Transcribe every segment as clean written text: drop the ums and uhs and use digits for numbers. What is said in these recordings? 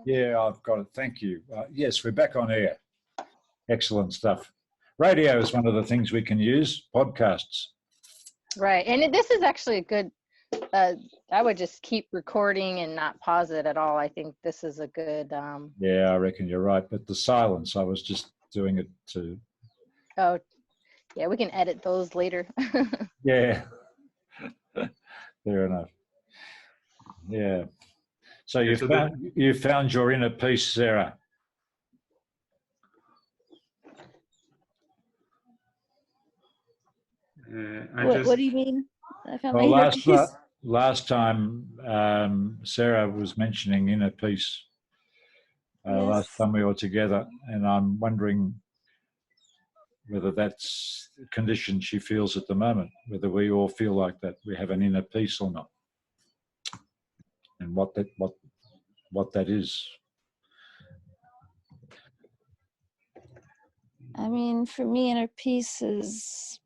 Yeah, I've got it. Thank you. Yes, we're back on air. Excellent stuff. Radio is one of the things we can use, podcasts. Right. And this is actually a good, I would just keep recording and not pause it at all. I think this is a good. Yeah, I reckon you're right. But the silence, I was just doing it to. Oh, yeah, we can edit those later. Yeah. Fair enough. Yeah. So you found your inner peace, Sarah. What do you mean? I found Well, my inner peace. last time Sarah was mentioning inner peace. Yes. Last time we were together, and I'm wondering whether that's the condition she feels at the moment, whether we all feel like that, we have an inner peace or not, and what that is. I mean, for me, inner peace is,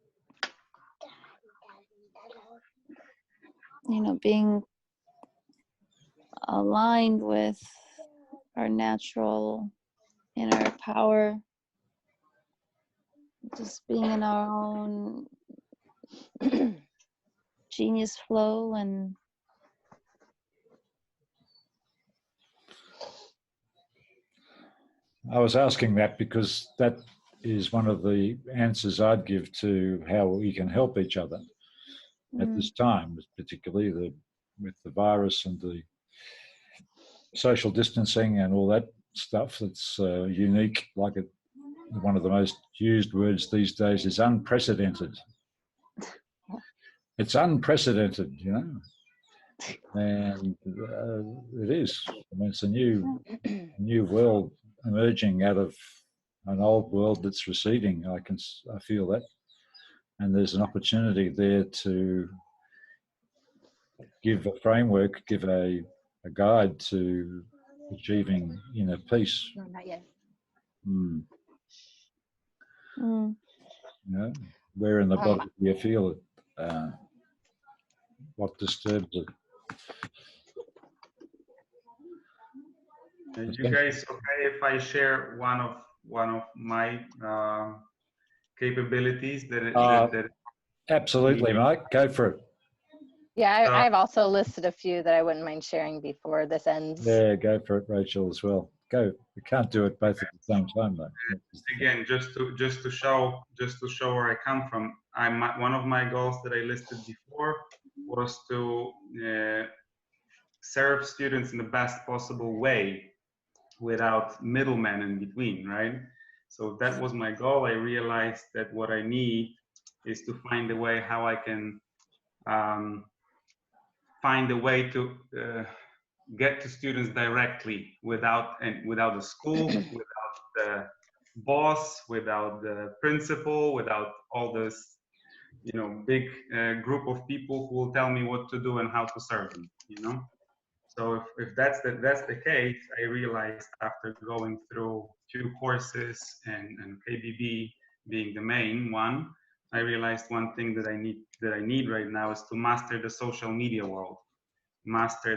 being aligned with our natural inner power, just being in our own genius flow. And I was asking that because that is one of the answers I'd give to how we can help each other at this time, particularly with the virus and the social distancing and all that stuff that's unique. Like one of the most used words these days is unprecedented. It's unprecedented, and it is. I mean, it's a new world emerging out of an old world that's receding. I feel that, and there's an opportunity there to give a framework, give a guide to achieving inner peace. No, not yet. Where in the body do you feel it? What disturbs it? Are you guys okay if I share one of my capabilities that absolutely, Mike, go for it. Yeah, I've also listed a few that I wouldn't mind sharing before this ends. Yeah, go for it, Rachel, as well. Go. We can't do it both at the same time, though. Again, just to show where I come from. One of my goals that I listed before was to serve students in the best possible way without middlemen in between, right? So that was my goal. I realized that what I need is to find a way how I can find a way to get to students directly without a school, without the boss, without the principal, without all this, big group of people who will tell me what to do and how to serve them, So if that's the case, I realized after going through 2 courses and KBB being the main one, I realized one thing that I need right now is to master the social media world, master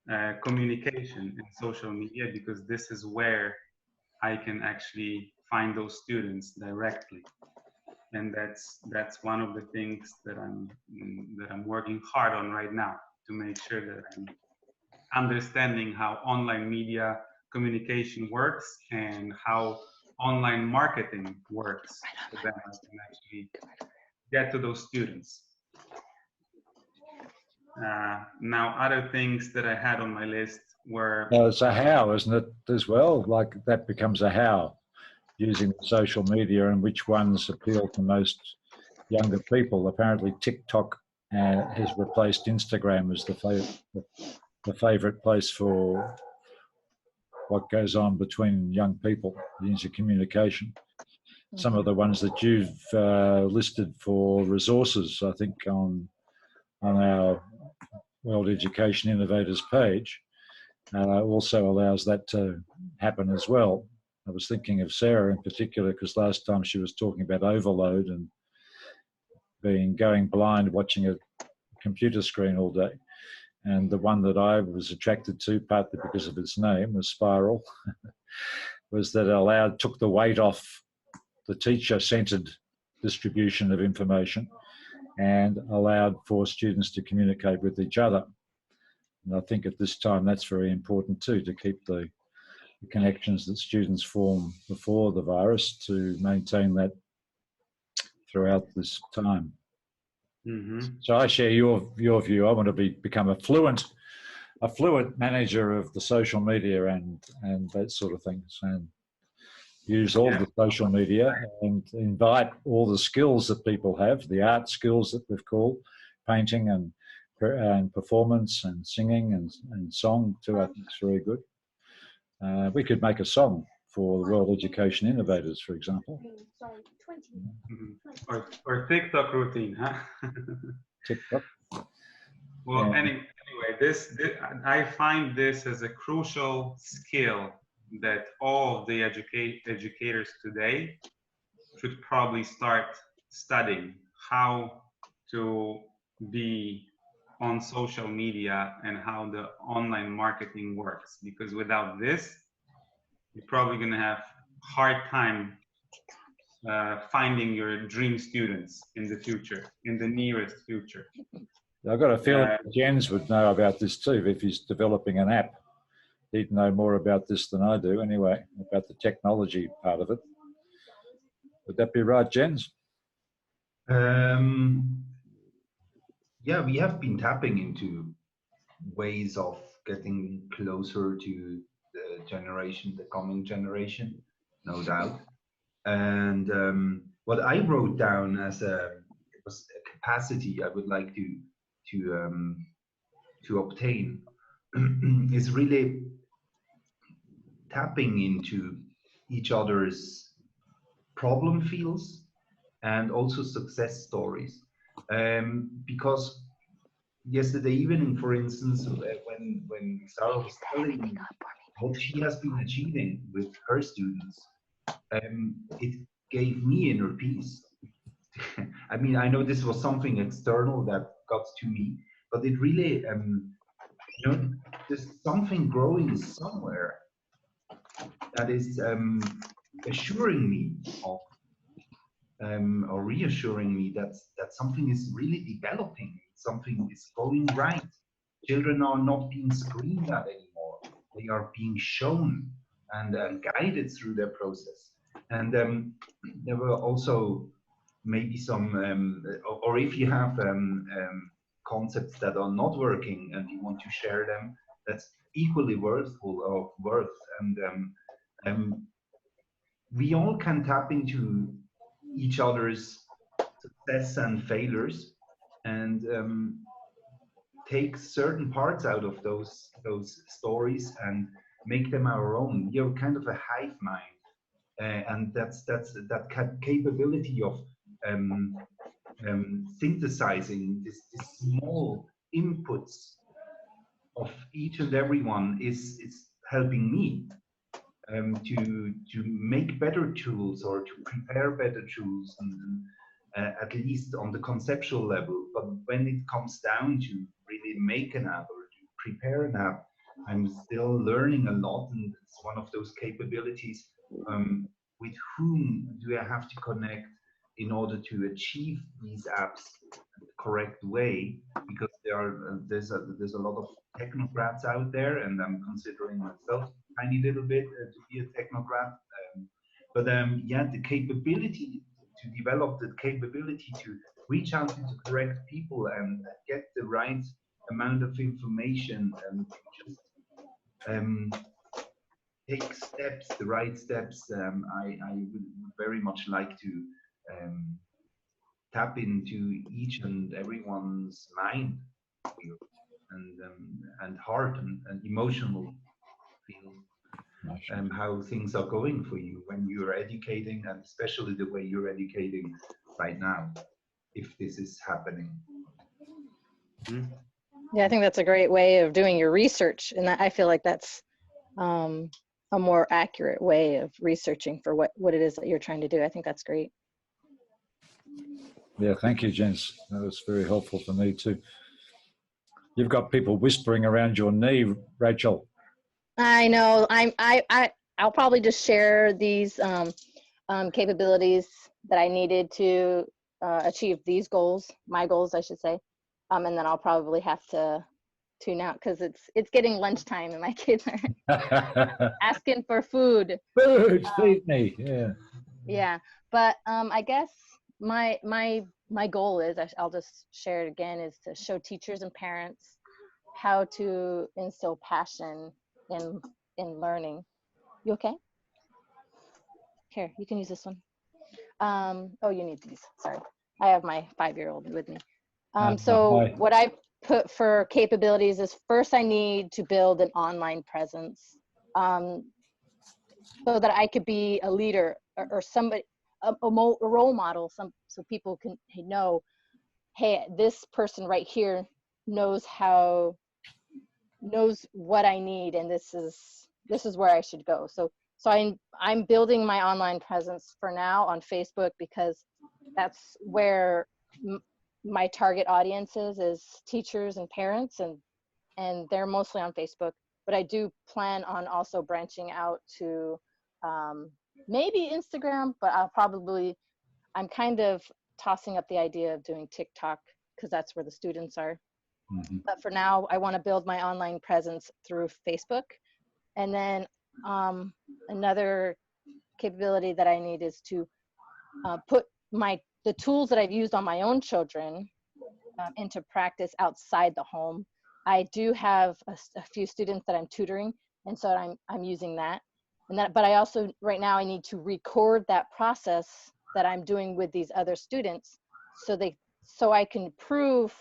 the communication in social media, because this is where I can actually find those students directly, and that's one of the things that I'm working hard on right now, to make sure that I'm understanding how online media communication works and how online marketing works, so that I can actually get to those students. Now, other things that I had on my list were... Well, it's a how, isn't it, as well? Like that becomes a how, using social media, and which ones appeal to most younger people. Apparently TikTok has replaced Instagram as the favourite place for what goes on between young people, the intercommunication. Some of the ones that you've listed for resources, I think, on our World Education Innovators page, also allows that to happen as well. I was thinking of Sarah in particular, because last time she was talking about overload and going blind watching a computer screen all day. and the one that I was attracted to, partly because of its name, was Spiral, was that it took the weight off the teacher-centered distribution of information and allowed for students to communicate with each other. And I think at this time that's very important too, to keep the connections that students form before the virus, to maintain that throughout this time. So I share your view. I want to become a fluent manager of the social media and that sort of things, and use all the social media and invite all the skills that people have, the art skills that we've called, painting and performance and singing and song too. I think it's very good. We could make a song for the World Education Innovators, for example. Or TikTok routine, huh? TikTok. Well, anyway, this I find this as a crucial skill that all of the educators today should probably start studying, how to be on social media and how the online marketing works. Because without this, you're probably going to have hard time finding your dream students in the future, in the nearest future. I've got a feeling Jens would know about this too. If he's developing an app, he'd know more about this than I do anyway, about the technology part of it. Would that be right, Jens? Yeah, we have been tapping into ways of getting closer to the coming generation, no doubt. And what I wrote down as was a capacity I would like to obtain is really tapping into each other's problem fields and also success stories. Because yesterday evening, for instance, when Sarah was telling me what she has been achieving with her students, it gave me inner peace. I mean, I know this was something external that got to me, but it really, you know, there's something growing somewhere that is assuring me of, or reassuring me that something is really developing, something is going right. Children are not being screamed at anymore; they are being shown and guided through their process. And there were also maybe some, or if you have concepts that are not working and you want to share them, that's equally worth. And we all can tap into each other's success and failures, and take certain parts out of those stories and make them our own. We are kind of a hive mind, and that's that capability of synthesizing these small inputs of each and everyone is helping me to make better tools or to prepare better tools, and at least on the conceptual level. But when it comes down to really make an app or to prepare an app, I'm still learning a lot, and it's one of those capabilities. With whom do I have to connect in order to achieve these apps the correct way? Because there's a lot of technocrats out there, and I'm considering myself a tiny little bit to be a technocrat. But yeah, the capability to develop the capability to reach out to the correct people and get the right amount of information and just take steps, the right steps. I would very much like to tap into each and everyone's mind and heart and emotional field. How things are going for you when you're educating, and especially the way you're educating right now, if this is happening. Yeah, I think that's a great way of doing your research, and I feel like that's a more accurate way of researching for what it is that you're trying to do. I think that's great. Yeah, thank you, Jens. That was very helpful for me too. You've got people whispering around your knee, Rachel. I know. I'll probably just share these capabilities that I needed to achieve these goals, my goals, I should say. And then I'll probably have to tune out because it's getting lunchtime and my kids are asking for food. Food, feed me. Yeah. Yeah, but I guess my goal is, I'll just share it again, is to show teachers and parents how to instill passion in learning. You okay? Here, you can use this one. Oh, you need these. Sorry, I have my 5-year-old with me. So Hi. what I put for capabilities is, first I need to build an online presence, so that I could be a leader or somebody, a role model, so people can know, hey, this person right here knows what I need, and this is where I should go. So I'm building my online presence for now on Facebook, because that's where my target audience is teachers and parents, and they're mostly on Facebook. But I do plan on also branching out to maybe Instagram, but I'm kind of tossing up the idea of doing TikTok, because that's where the students are. Mm-hmm. But for now, I want to build my online presence through Facebook. And then another capability that I need is to put the tools that I've used on my own children into practice outside the home. I do have a few students that I'm tutoring, and so I'm using that. But I also, right now, I need to record that process that I'm doing with these other students, so I can prove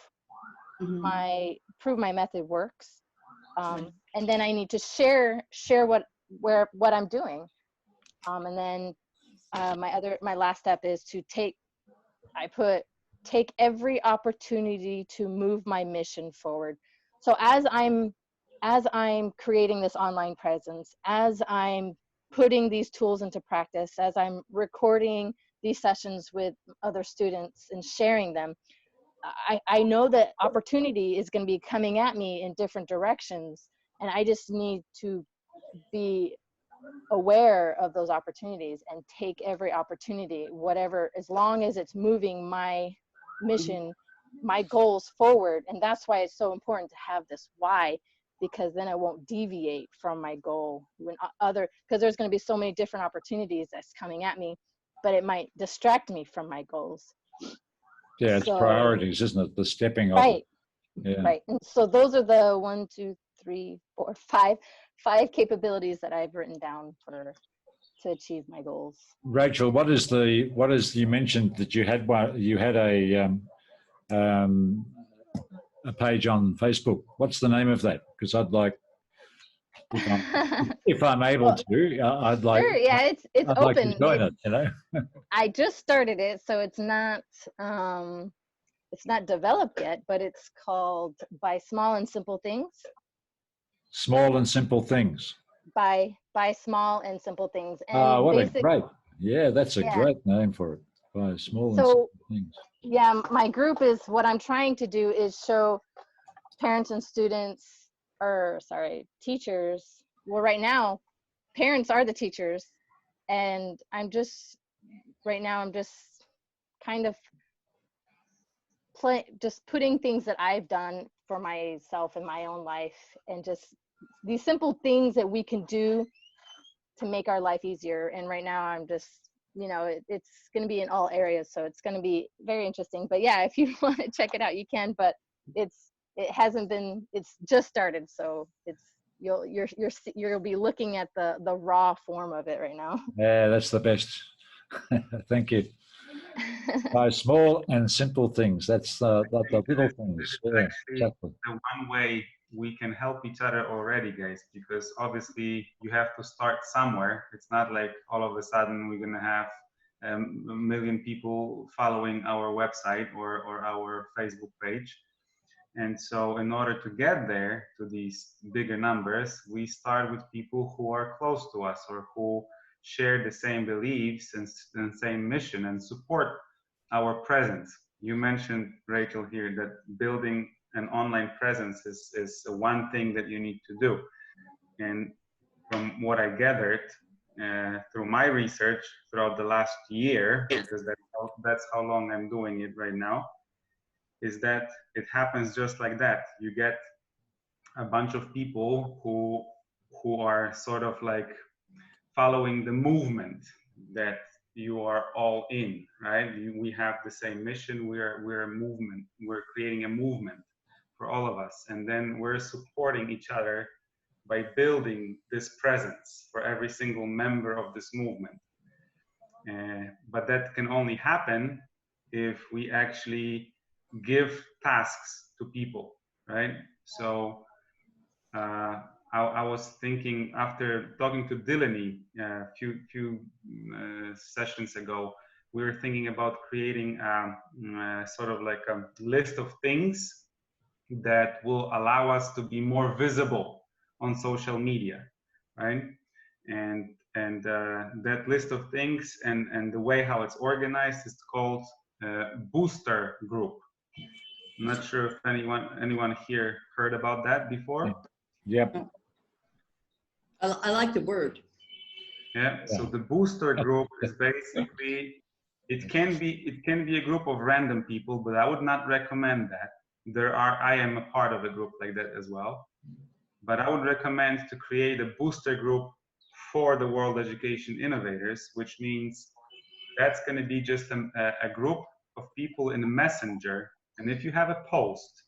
my method works. And then I need to share what I'm doing. And then my last step is to take every opportunity to move my mission forward. So as I'm creating this online presence, as I'm putting these tools into practice, as I'm recording these sessions with other students and sharing them, I know that opportunity is going to be coming at me in different directions, and I just need to be aware of those opportunities and take every opportunity, whatever, as long as it's moving my mission, my goals forward. And that's why it's so important to have this why, because then I won't deviate from my goal because there's going to be so many different opportunities that's coming at me, but it might distract me from my goals. Yeah, it's priorities, isn't it? The stepping off. Right. Yeah. Right. And so those are the 1, 2, 3, 4, 5 capabilities that I've written down to achieve my goals. Rachel, you mentioned that you had a page on Facebook. What's the name of that? Because I'd like, if I'm able to, I'd like. Sure, yeah, it's I'd open. like to join it, you know. I just started it, so it's not developed yet, but it's called By Small and Simple Things. Small and Simple Things. By Small and Simple Things. And what a great, yeah, that's a great name for it. By Small and Simple Things. Yeah, my group is, what I'm trying to do is show parents and students, teachers. Well, right now, parents are the teachers, and I'm just kind of just putting things that I've done for myself in my own life, and just these simple things that we can do to make our life easier. And right now I'm just, it's going to be in all areas, so it's going to be very interesting. But yeah, if you want to check it out, you can, but it's just started, so you'll be looking at the raw form of it right now. Yeah, that's the best. Thank you. By small and simple things. That's the little things. Yeah, exactly. The one way we can help each other already, guys, because obviously you have to start somewhere. It's not like all of a sudden we're going to have a million people following our website or our Facebook page. And so in order to get there to these bigger numbers, we start with people who are close to us or who share the same beliefs and same mission and support our presence. You mentioned, Rachel, here that building an online presence is one thing that you need to do. And from what I gathered through my research throughout the last year, because that's how long I'm doing it right now, is that it happens just like that. You get a bunch of people who are sort of like following the movement that you are all in, right? We have the same mission. We're a movement. We're creating a movement for all of us, and then we're supporting each other by building this presence for every single member of this movement. But that can only happen if we actually give tasks to people, right? So I was thinking, after talking to Delaney a few sessions ago, we were thinking about creating sort of like a list of things that will allow us to be more visible on social media, right? And that list of things and the way how it's organized is called booster group. I'm not sure if anyone here heard about that before. Yep. I like the word. Yeah. So the booster group is basically, it can be a group of random people, but I would not recommend that. I am a part of a group like that as well, but I would recommend to create a booster group for the World Education Innovators, which means that's going to be just a group of people in a messenger. And if you have a post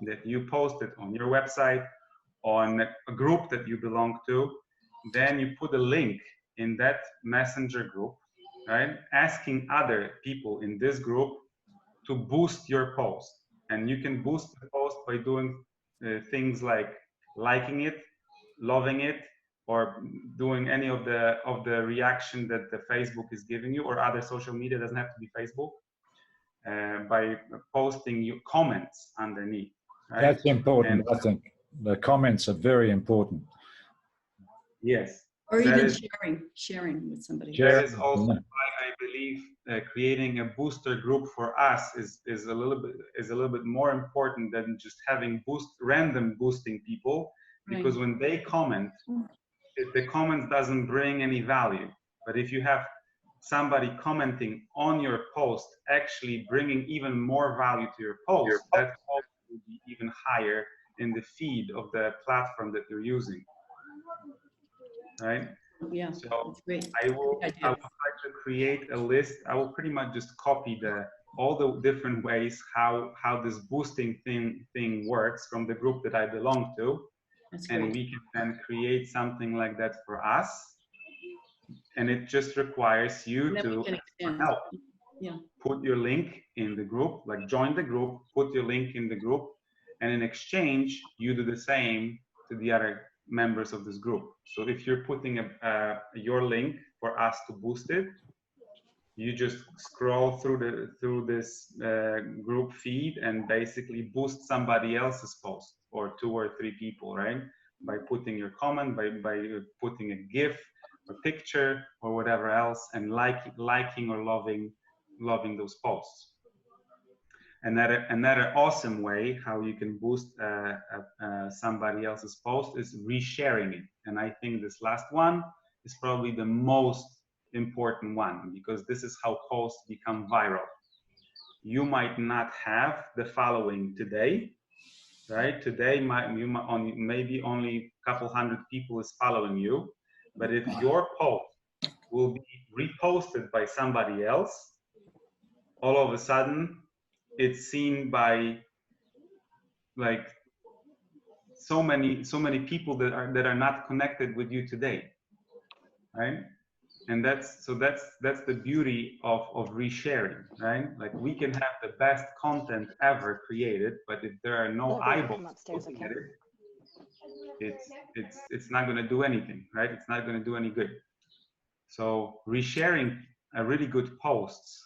that you posted on your website, on a group that you belong to, then you put a link in that messenger group, right? Asking other people in this group to boost your post. And you can boost the post by doing things like liking it, loving it, or doing any of the reaction that the Facebook is giving you, or other social media, doesn't have to be Facebook, by posting your comments underneath. Right? That's important, I think. The comments are very important. Yes. Or even sharing with somebody. That is also why I believe creating a booster group for us is a little bit more important than just having random boosting people, because when they comment, the comments doesn't bring any value. But if you have somebody commenting on your post, actually bringing even more value to your post, that will be even higher in the feed of the platform that you're using, right? Yeah, so that's great. I will try to create a list. I will pretty much just copy all the different ways how this boosting thing works from the group that I belong to. That's and great. We can then create something like that for us, and it just requires you to help. Yeah. Put your link in the group, like join the group, put your link in the group, and in exchange, you do the same to the other members of this group. So if you're putting your link for us to boost it, you just scroll through this group feed and basically boost somebody else's post, or 2 or 3 people, right? By putting your comment, by putting a GIF, a picture, or whatever else, and liking or loving those posts. Another awesome way how you can boost somebody else's post is resharing it. And I think this last one is probably the most important one, because this is how posts become viral. You might not have the following today, right? Today, maybe only a couple hundred people is following you, but if your post will be reposted by somebody else, all of a sudden, it's seen by like so many people that are not connected with you today, right? And that's the beauty of resharing, right? Like, we can have the best content ever created, but if there are no eyeballs looking at it, it's not going to do anything, right? It's not going to do any good. So resharing a really good posts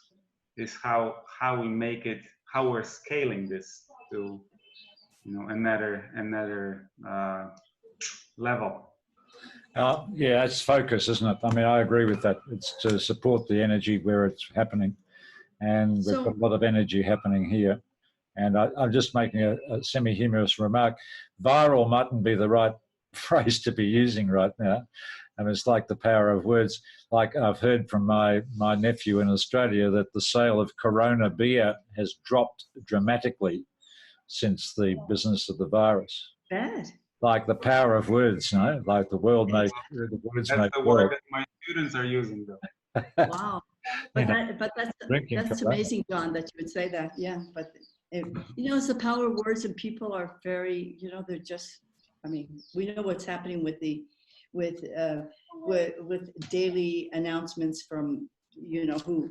is how we make it, how we're scaling this to, another level. Yeah, it's focus, isn't it? I mean, I agree with that. It's to support the energy where it's happening, and we've got a lot of energy happening here, And I'm just making a semi-humorous remark. Viral mightn't be the right phrase to be using right now. And it's like the power of words. Like I've heard from my nephew in Australia that the sale of Corona beer has dropped dramatically since the business of the virus. Bad. Like the power of words, no? Like the world make the words That's make the world. word that my students are using, though. Wow. You know, But drinking that's Corona. amazing, John, that you would say that. Yeah, but you know, it's the power of words, and people are very, you know, they're just. I mean, we know what's happening with daily announcements from you know who,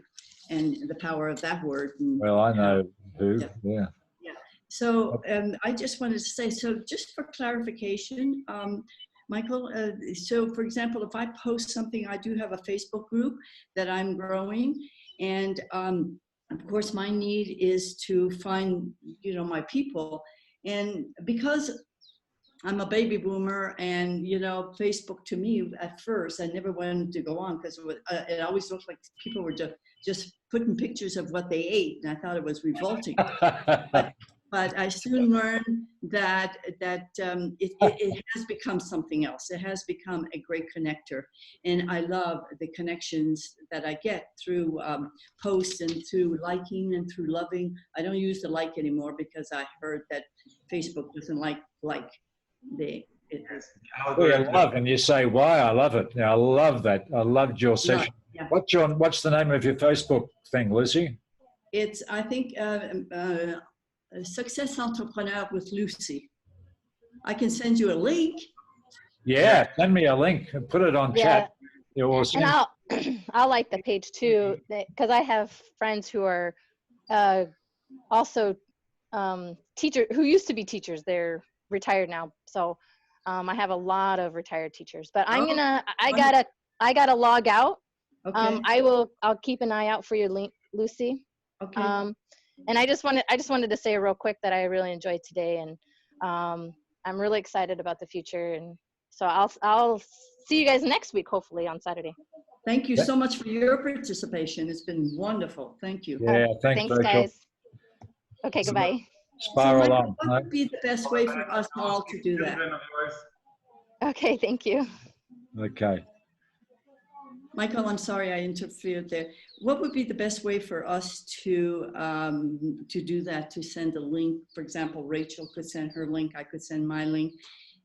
and the power of that word. And, Well, I know who. Yeah. Yeah. So I just wanted to say, so just for clarification, Michael, so for example, if I post something, I do have a Facebook group that I'm growing, and of course my need is to find, you know, my people. And because I'm a baby boomer, and you know, Facebook to me at first, I never wanted to go on because it always looked like people were just putting pictures of what they ate, and I thought it was revolting. But I soon learned that it has become something else. It has become a great connector, and I love the connections that I get through posts and through liking and through loving. I don't use the like anymore because I heard that Facebook doesn't like. I love, and you say why? I love it. Now, I love that. I loved your session. Yeah. What's the name of your Facebook thing, Lucy? It's, I think, Success Entrepreneur with Lucy. I can send you a link. Yeah, send me a link and put it on chat. It will And I'll like the page too, because I have friends who are also teachers who used to be teachers. They're retired now, so I have a lot of retired teachers. But I gotta log out. Okay. I'll keep an eye out for your link, Lucy. Okay. And I just wanted to say real quick that I really enjoyed today, and I'm really excited about the future. And so I'll see you guys next week, hopefully on Saturday. Thank you so much for your participation. It's been wonderful. Thank you. Yeah, thanks Rachel. Guys. Okay, goodbye. Spiral on. What would be the best way for us all to do that? Okay, thank you. Okay. Michael, I'm sorry I interfered there. What would be the best way for us to do that, to send a link? For example, Rachel could send her link, I could send my link,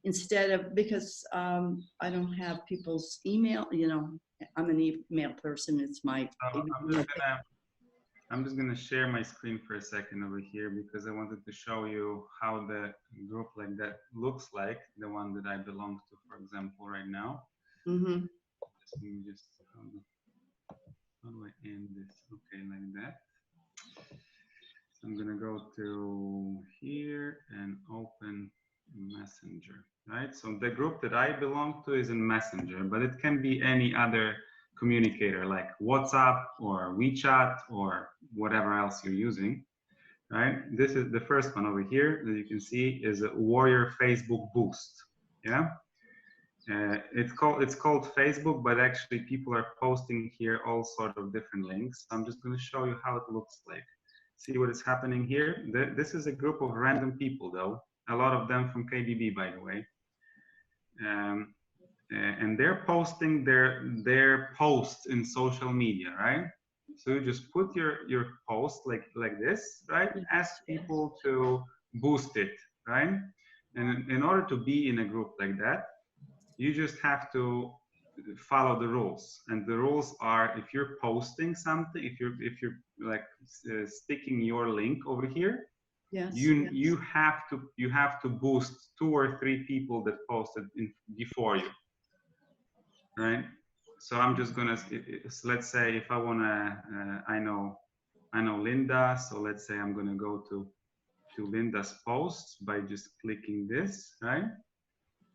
instead of, because I don't have people's email, you know, I'm an email person, it's my... I'm just gonna share my screen for a second over here because I wanted to show you how the group like that looks like, the one that I belong to, for example, right now. Mm-hmm. Just how do I end this? Okay, like that. So I'm gonna go to here and open Messenger, right? So the group that I belong to is in Messenger, but it can be any other communicator like WhatsApp or WeChat or whatever else you're using, right? This is the first one over here that you can see is a Warrior Facebook Boost, yeah? It's called Facebook, but actually people are posting here all sort of different links. I'm just going to show you how it looks like. See what is happening here? This is a group of random people, though. A lot of them from KBB, by the way. And they're posting their posts in social media, right? So you just put your post like this, right? Ask people to boost it, right? And in order to be in a group like that, you just have to follow the rules. And the rules are, if you're posting something, if you're like sticking your link over here, yes, you have to boost 2 or 3 people that posted before you, right? So I'm just gonna, let's say if I wanna, I know Linda, so let's say I'm gonna go to Linda's posts by just clicking this, right?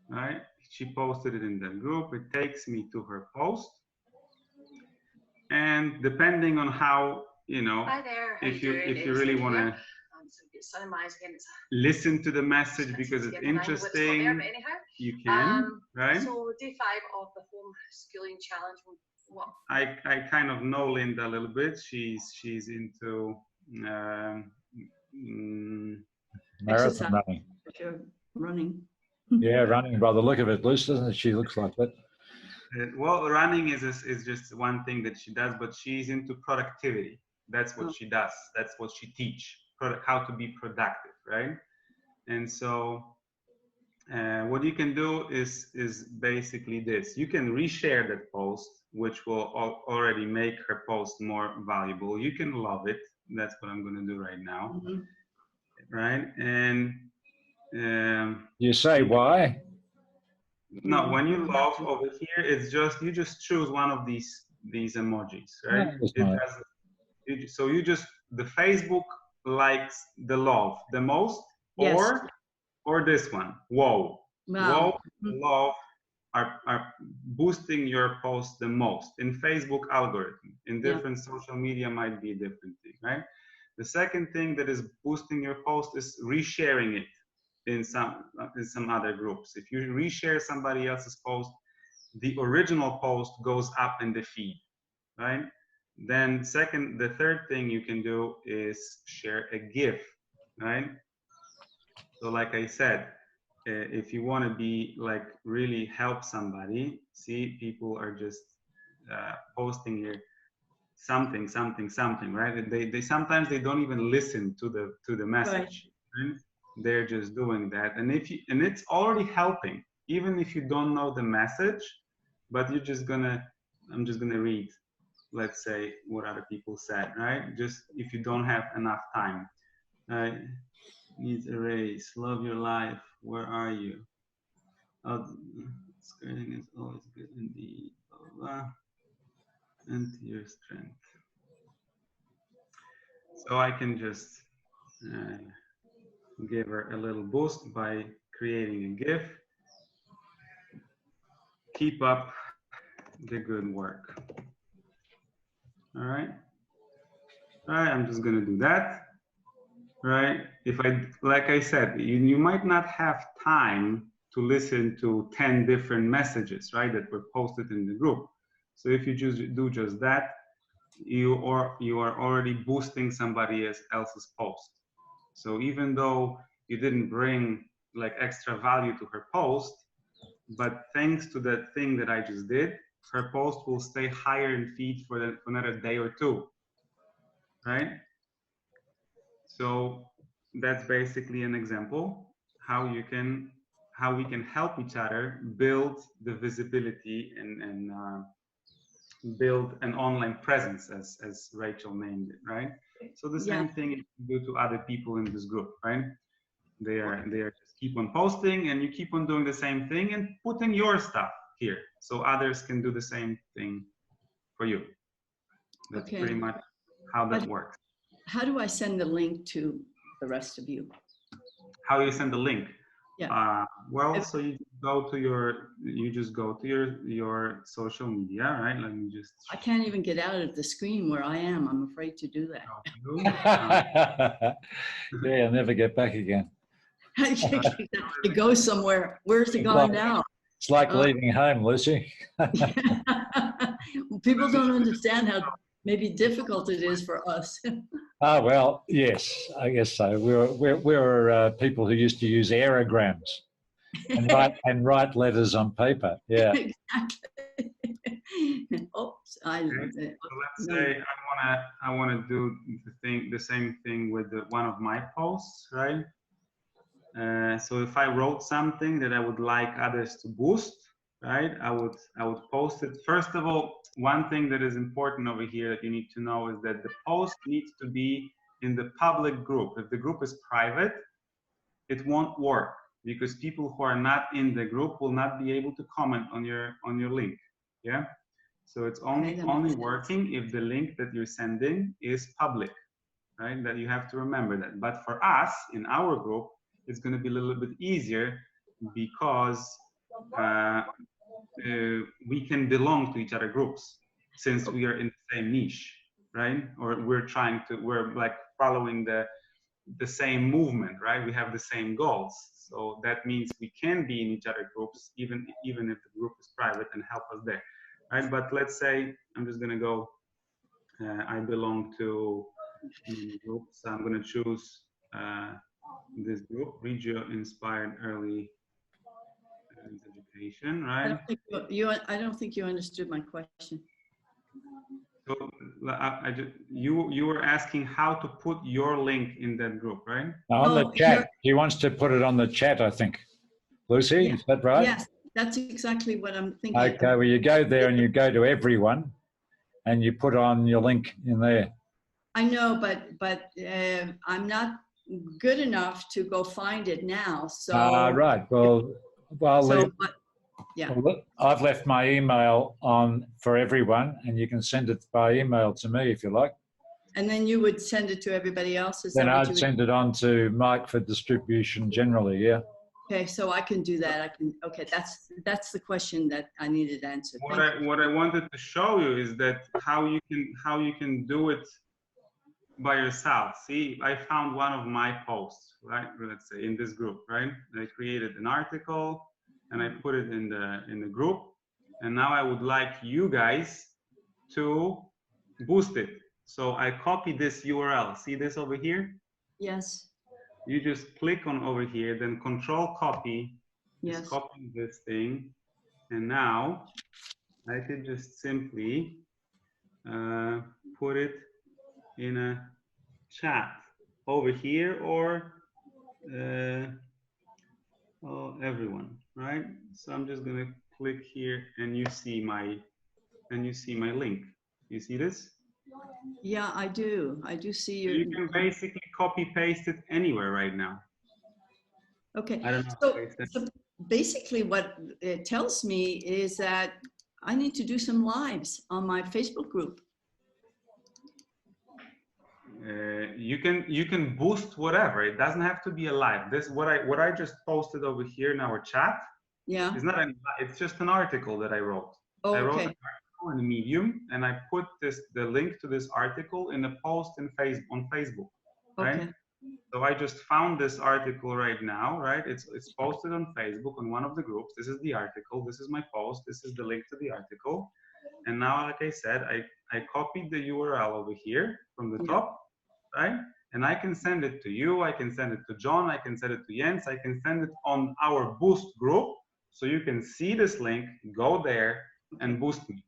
Right, she posted it in the group. It takes me to her post, and depending on how, you know, if you really want to listen to the message because it's interesting, you can, right? So day 5 of the home schooling challenge. What? I kind of know Linda a little bit. She's into Marathon Exercise. running. If you're running. Yeah, running by the look of it. Luce, doesn't it? She looks like that. Well, running is just one thing that she does, but she's into productivity. That's what Oh. she does. That's what she teach. How to be productive, right? And so what you can do is basically this. You can reshare that post, which will already make her post more valuable. You can love it. That's what I'm going to do right now, Mhm. right? And You say why? no, when you love over here, it's just you just choose one of these emojis, right? No, it's It not. doesn't. So you just the Facebook likes the love the most, Yes. or this one. Whoa, Wow. whoa, love are boosting your post the most in Facebook algorithm. In Yeah. different social media might be a different thing, right? The second thing that is boosting your post is resharing it in some other groups. If you reshare somebody else's post, the original post goes up in the feed, right? Then the third thing you can do is share a GIF, right? So like I said, if you want to be like really help somebody, see people are just posting here something, right? They sometimes they don't even listen to the message. Right? They're just doing that, and it's already helping, even if you don't know the message, but I'm just gonna read, let's say, what other people said, right? Just if you don't have enough time, right? Needs a race, love your life, where are you? Skirting is always good indeed, blah, blah, blah. And to your strength. So I can just give her a little boost by creating a GIF. Keep up the good work. All right. All right, I'm just gonna do that. Right. If like I said, you might not have time to listen to 10 different messages, right, that were posted in the group. So if you do just that, you are already boosting somebody else's post. So even though you didn't bring like extra value to her post, but thanks to that thing that I just did, her post will stay higher in feed for another day or two, right? So that's basically an example how we can help each other build the visibility and build an online presence, as Rachel named it, right? So the same thing you can do to other people in this group, right? They are just keep on posting, and you keep on doing the same thing and putting your stuff here, so others can do the same thing for you. That's pretty much how that works. How do I send the link to the rest of you? How you send the link? Yeah. Well, so you just go to your social media, right? Let me just. I can't even get out of the screen where I am. I'm afraid to do that. Yeah, I'll never get back again. It goes somewhere. Where's it gone now? It's like leaving home, Lucy. People don't understand how maybe difficult it is for us. Ah, well, yes, I guess so. We're people who used to use aerograms and write letters on paper. Yeah. Exactly. Oops. So let's say I wanna do the same thing with one of my posts, right? So if I wrote something that I would like others to boost, right? I would post it. First of all, one thing that is important over here that you need to know is that the post needs to be in the public group. If the group is private, it won't work because people who are not in the group will not be able to comment on your link. Yeah. So it's only working if the link that you're sending is public, right? That you have to remember that. But for us in our group, it's going to be a little bit easier because we can belong to each other groups since we are in the same niche, right? Or we're like following the same movement, right? We have the same goals. So that means we can be in each other groups, even if the group is private, and help us there, right? But let's say I'm just going to go, I belong to groups. So I'm going to choose this group, Regio Inspired Early Education, I right? don't think I don't think you understood my question. So you were asking how to put your link in that group, right? Now on the Oh, chat, he wants to put it on the chat, I think. Lucy, Yeah. is that right? Yes, that's exactly what I'm thinking. Okay, well, you go there and you go to everyone and you put on your link in there. I know, but I'm not good enough to go find it now. So Right. Well, so but, yeah. well, I've left my email on for everyone, and you can send it by email to me if you like. And then you would send it to everybody else. Is Then that what I'd you would? send it on to Mike for distribution generally, yeah. Okay, so I can do that. I can. Okay, that's the question that I needed answered. What I wanted to show you is that how you can do it by yourself. See, I found one of my posts, right? Let's say in this group, right? I created an article and I put it in the group, and now I would like you guys to boost it. So I copy this URL. See this over here? Yes. You just click on over here, then Control Copy. Yes. Just copy this thing, and now I could just simply put it in a chat over here, or everyone, right? So I'm just gonna click here, and you see my link. You see this? Yeah, I do. I do see So your. you can basically copy paste it anywhere right now. Okay. I don't know. So basically, what it tells me is that I need to do some lives on my Facebook group. You can boost whatever. It doesn't have to be a live. This what I just posted over here in our chat. Yeah. It's not it's just an article that I wrote. Oh, I wrote okay. an article in Medium, and I put the link to this article in a post on Facebook, right? Okay. So I just found this article right now, right? It's posted on Facebook on one of the groups. This is the article. This is my post. This is the link to the article. And now, like I said, I copied the URL over here from the top, right? And I can send it to you. I can send it to John. I can send it to Jens. I can send it on our Boost group. So you can see this link, go there and boost me.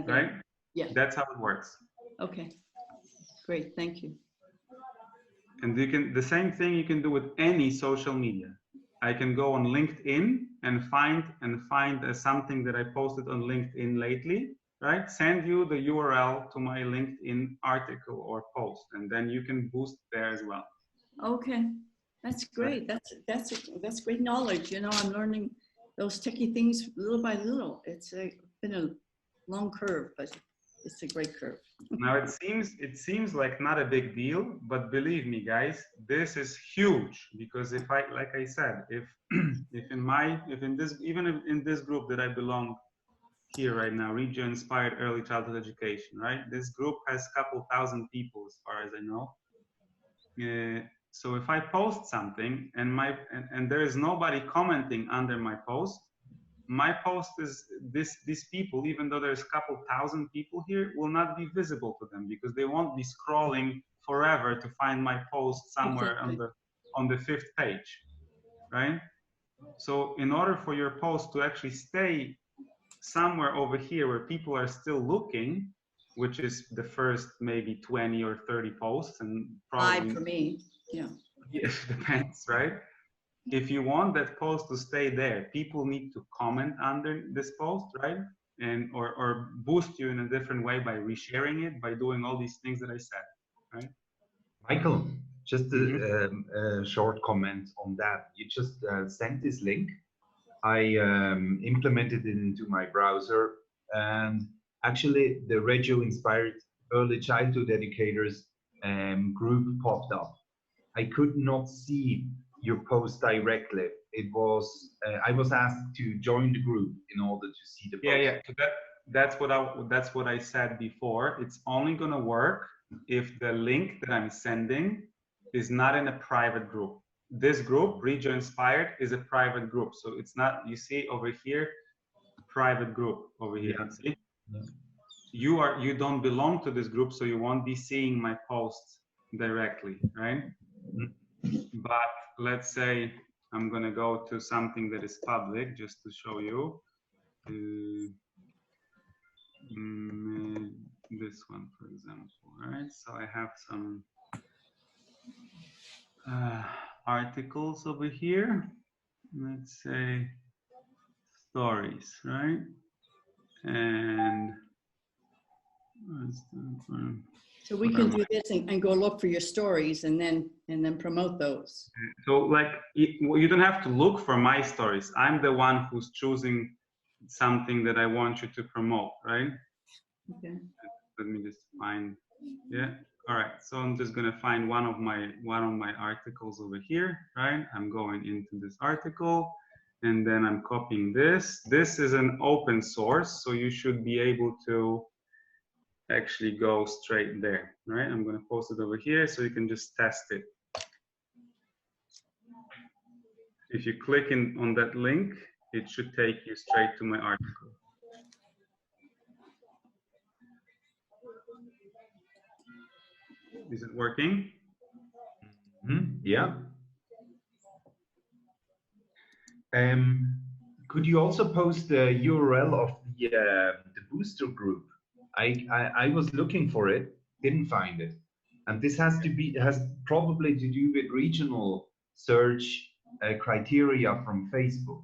Right? Yeah. That's how it works. Okay. Great. Thank you. And the same thing you can do with any social media. I can go on LinkedIn and find something that I posted on LinkedIn lately, right? Send you the URL to my LinkedIn article or post, and then you can boost there as well. Okay. That's great. That's great knowledge. You know, I'm learning those techie things little by little. It's been a long curve, but it's a great curve. Now it seems like not a big deal, but believe me, guys, this is huge, because like I said, if in this group that I belong here right now, Regio Inspired Early Childhood Education, right? This group has a couple thousand people as far as I know. So if I post something and there is nobody commenting under my post is these people, even though there's a couple thousand people here, will not be visible to them, because they won't be scrolling forever to find my post somewhere on the 5th page, right? So in order for your post to actually stay somewhere over here where people are still looking, which is the first maybe 20 or 30 posts, and probably 5 for me. Yeah. It depends, right? If you want that post to stay there, people need to comment under this post, right? And or boost you in a different way by resharing it, by doing all these things that I said, right? Michael, just a short comment on that. You just sent this link. I implemented it into my browser, and actually the Regio Inspired Early Childhood Educators group popped up. I could not see your post directly. It was I was asked to join the group in order to see the post. Yeah. So that's what I said before. It's only gonna work if the link that I'm sending is not in a private group. This group, Regio Inspired, is a private group. So it's not, you see over here, private group over here. Yeah. See? You don't belong to this group, so you won't be seeing my posts directly, right? But let's say I'm going to go to something that is public just to show you. This one, for example, right? So I have some articles over here. Let's say stories, right? And So we can do this and go look for your stories and then promote those. so like you don't have to look for my stories. I'm the one who's choosing something that I want you to promote, right? Okay. Let me just find, yeah. All right, so I'm just gonna find one of my articles over here, right? I'm going into this article and then I'm copying this. This is an open source, so you should be able to actually go straight there, right? I'm gonna post it over here so you can just test it. If you click on that link, it should take you straight to my article. Is it working? Yeah. Could you also post the URL of the booster group? I was looking for it, didn't find it, and this has probably to do with regional search criteria from Facebook.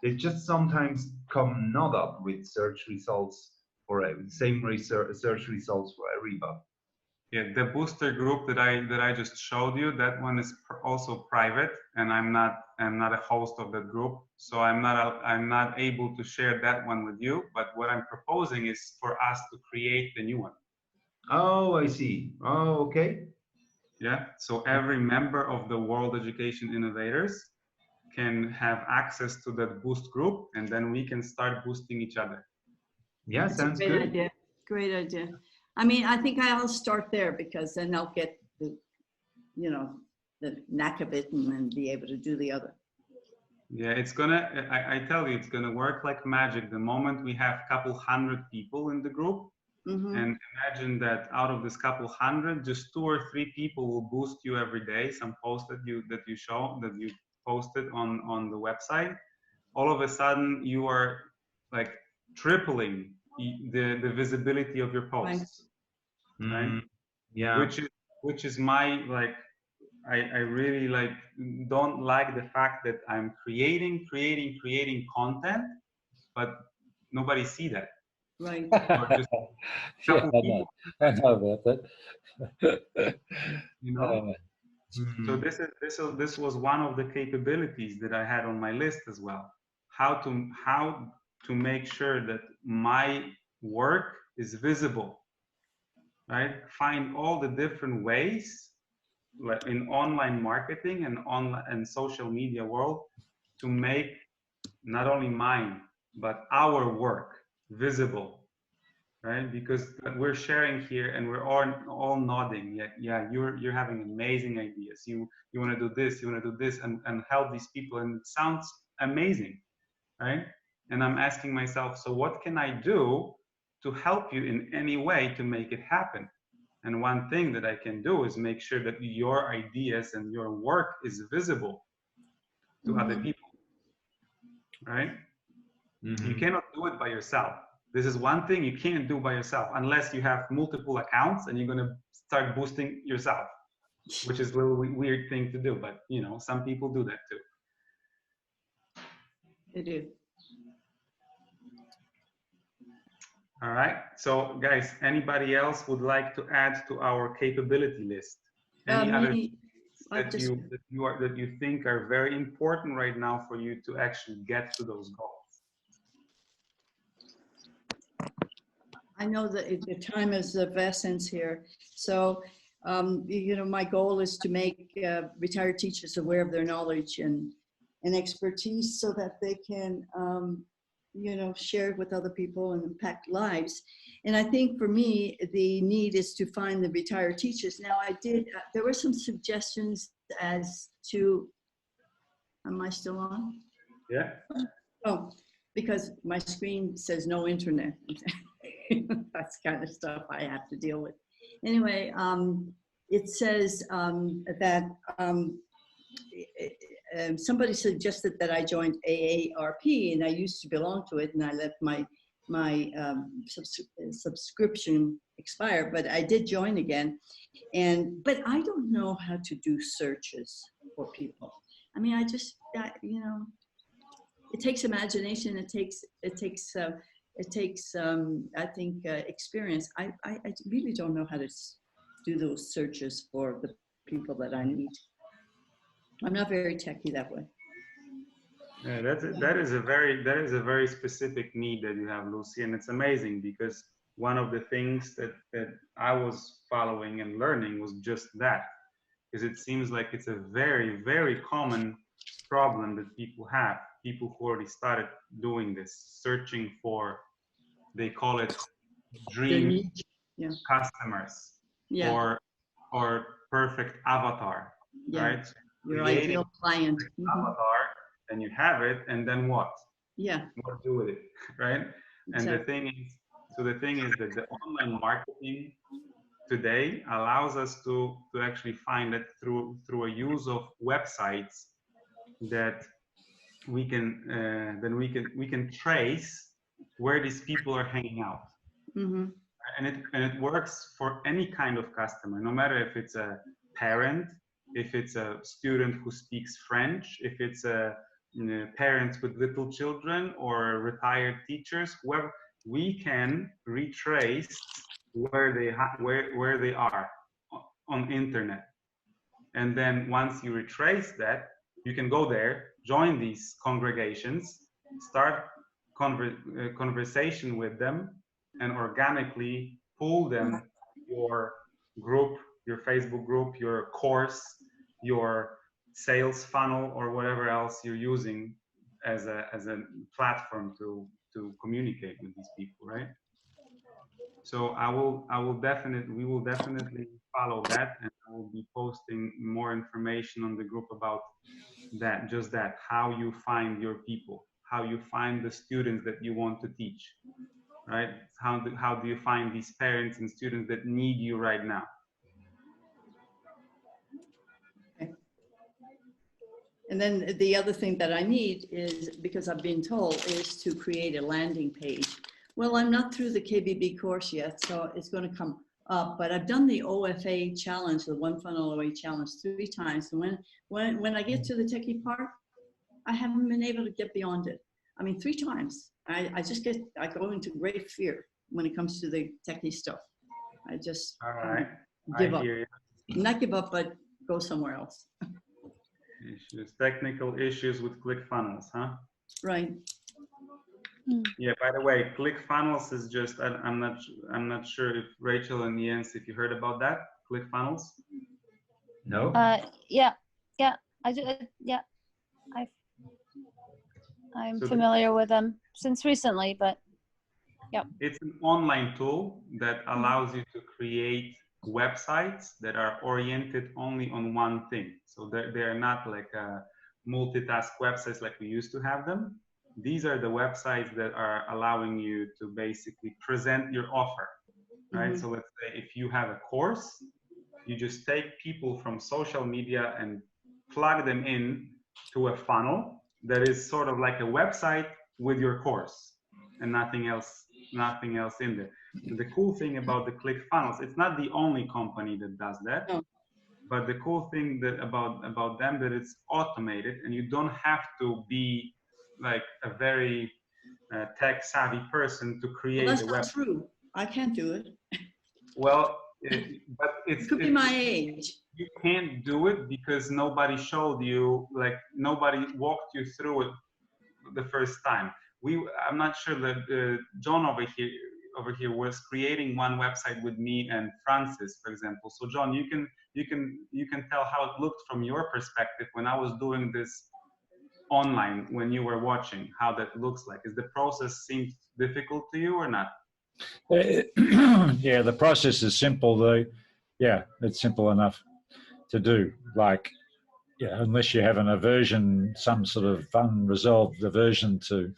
They just sometimes come not up with search results for same search results for everybody. Yeah, the booster group that I just showed you, that one is also private, and I'm not a host of that group, so I'm not able to share that one with you. But what I'm proposing is for us to create the new one. Oh, I see. Oh, okay. Yeah, so every member of the World Education Innovators can have access to that boost group, and then we can start boosting each other. Yeah, That's sounds a great good. idea. Great idea. I mean, I think I'll start there because then I'll get the knack of it and then be able to do the other. Yeah, it's gonna, I tell you, it's gonna work like magic. The moment we have a couple hundred people in the group, and imagine that out of this couple hundred, just 2 or 3 people will boost you every day. Some post that you posted on the website. All of a sudden, you are like tripling the visibility of your posts, right? Yeah. Which is my like. I really don't like the fact that I'm creating content, but nobody see that. Right. Or just Yeah, people, I know about that. you know. So this was one of the capabilities that I had on my list as well. How to make sure that my work is visible, right? Find all the different ways, like in online marketing and online and social media world, to make not only mine but our work visible, right? Because we're sharing here and we're all nodding. Yeah, you're having amazing ideas. You want to do this, you want to do this, and help these people, and it sounds amazing, right? And I'm asking myself, so what can I do to help you in any way to make it happen? And one thing that I can do is make sure that your ideas and your work is visible to other people, right? You cannot do it by yourself. This is one thing you can't do by yourself unless you have multiple accounts and you're going to start boosting yourself, which is a little weird thing to do, but you know, some people do that too. They do. All right. So guys, anybody else would like to add to our capability list? Any other things that you think are very important right now for you to actually get to those goals? I know that the time is of essence here. So, my goal is to make retired teachers aware of their knowledge and expertise so that they can, share it with other people and impact lives. And I think for me, the need is to find the retired teachers. Now, there were some suggestions as to, am I still on? Yeah. Oh, because my screen says no internet. That's kind of stuff I have to deal with. Anyway, it says that somebody suggested that I joined AARP, and I used to belong to it, and I let my subscription expire, but I did join again. But I don't know how to do searches for people. I mean, you know, it takes imagination. It takes I think experience. I really don't know how to do those searches for the people that I need. I'm not very techy that way. Yeah, that is a very specific need that you have, Lucy, and it's amazing because one of the things that I was following and learning was just that, because it seems like it's a very common problem that people have. People who already started doing this, searching for, they call it dream customers, or perfect avatar, right? Your Creating ideal client. avatar, and you have it, and then what? Yeah. What do with it, right? And Exactly. the thing is that the online marketing today allows us to actually find it through a use of websites that we can trace where these people are hanging out. Mm-hmm. And it works for any kind of customer, no matter if it's a parent, if it's a student who speaks French, if it's a parents with little children, or retired teachers, whoever. We can retrace where they are on internet, and then once you retrace that, you can go there, join these congregations, start conversation with them, and organically pull them your group, your Facebook group, your course, your sales funnel, or whatever else you're using as a platform to communicate with these people, right? So we will definitely follow that, and I will be posting more information on the group about that, just that, how you find your people, how you find the students that you want to teach, right? How do you find these parents and students that need you right now? Okay. And then the other thing that I need is, because I've been told, is to create a landing page. Well, I'm not through the KBB course yet, so it's going to come up, but I've done the OFA challenge, the One Funnel Away challenge, 3 times. And when I get to the techie part, I haven't been able to get beyond it. I mean, 3 times. I go into great fear when it comes to the techie stuff. I just give up. Not give up, but go somewhere else. Technical issues with ClickFunnels, huh? Right. Yeah, by the way, ClickFunnels is just, I'm not sure if Rachel and Jens, if you heard about that, ClickFunnels? No? Yeah, I'm familiar with them since recently, but yeah. It's an online tool that allows you to create websites that are oriented only on one thing. So they're not like multitask websites like we used to have them. These are the websites that are allowing you to basically present your offer, right? Mm-hmm. So let's say if you have a course, you just take people from social media and plug them in to a funnel that is sort of like a website with your course and nothing else in there. And the cool thing about the ClickFunnels, it's not the only company that does that. No. But the cool thing about them, that it's automated, and you don't have to be like a very tech savvy person to create that's a website. Not true. I can't do it. Well, but it could be my age. You can't do it because nobody showed you, like nobody walked you through it the first time. I'm not sure that John over here was creating one website with me and Francis, for example. So John, you can tell how it looked from your perspective when I was doing this online, when you were watching, how that looks like. Is the process seemed difficult to you or not? Yeah, the process is simple. It's simple enough to do. Like, yeah, unless you have an aversion, some sort of unresolved aversion to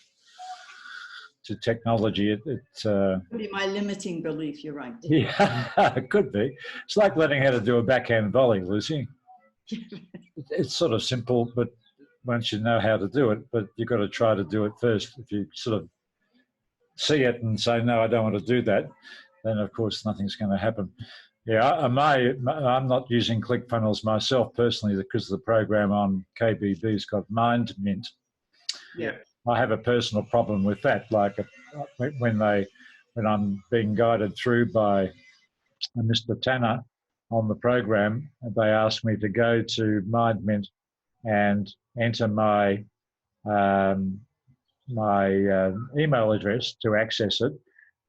to technology. Could be my limiting belief. You're right. Yeah, it could be. It's like learning how to do a backhand volley, Lucy. It's sort of simple, but once you know how to do it, but you've got to try to do it first. If you sort of see it and say, no, I don't want to do that, then of course nothing's going to happen. Yeah, I'm not using ClickFunnels myself personally because the program on KBB's got MindMint. Yeah. I have a personal problem with that. Like when I'm being guided through by Mr. Tanner on the program, they ask me to go to MindMint and enter my email address to access it,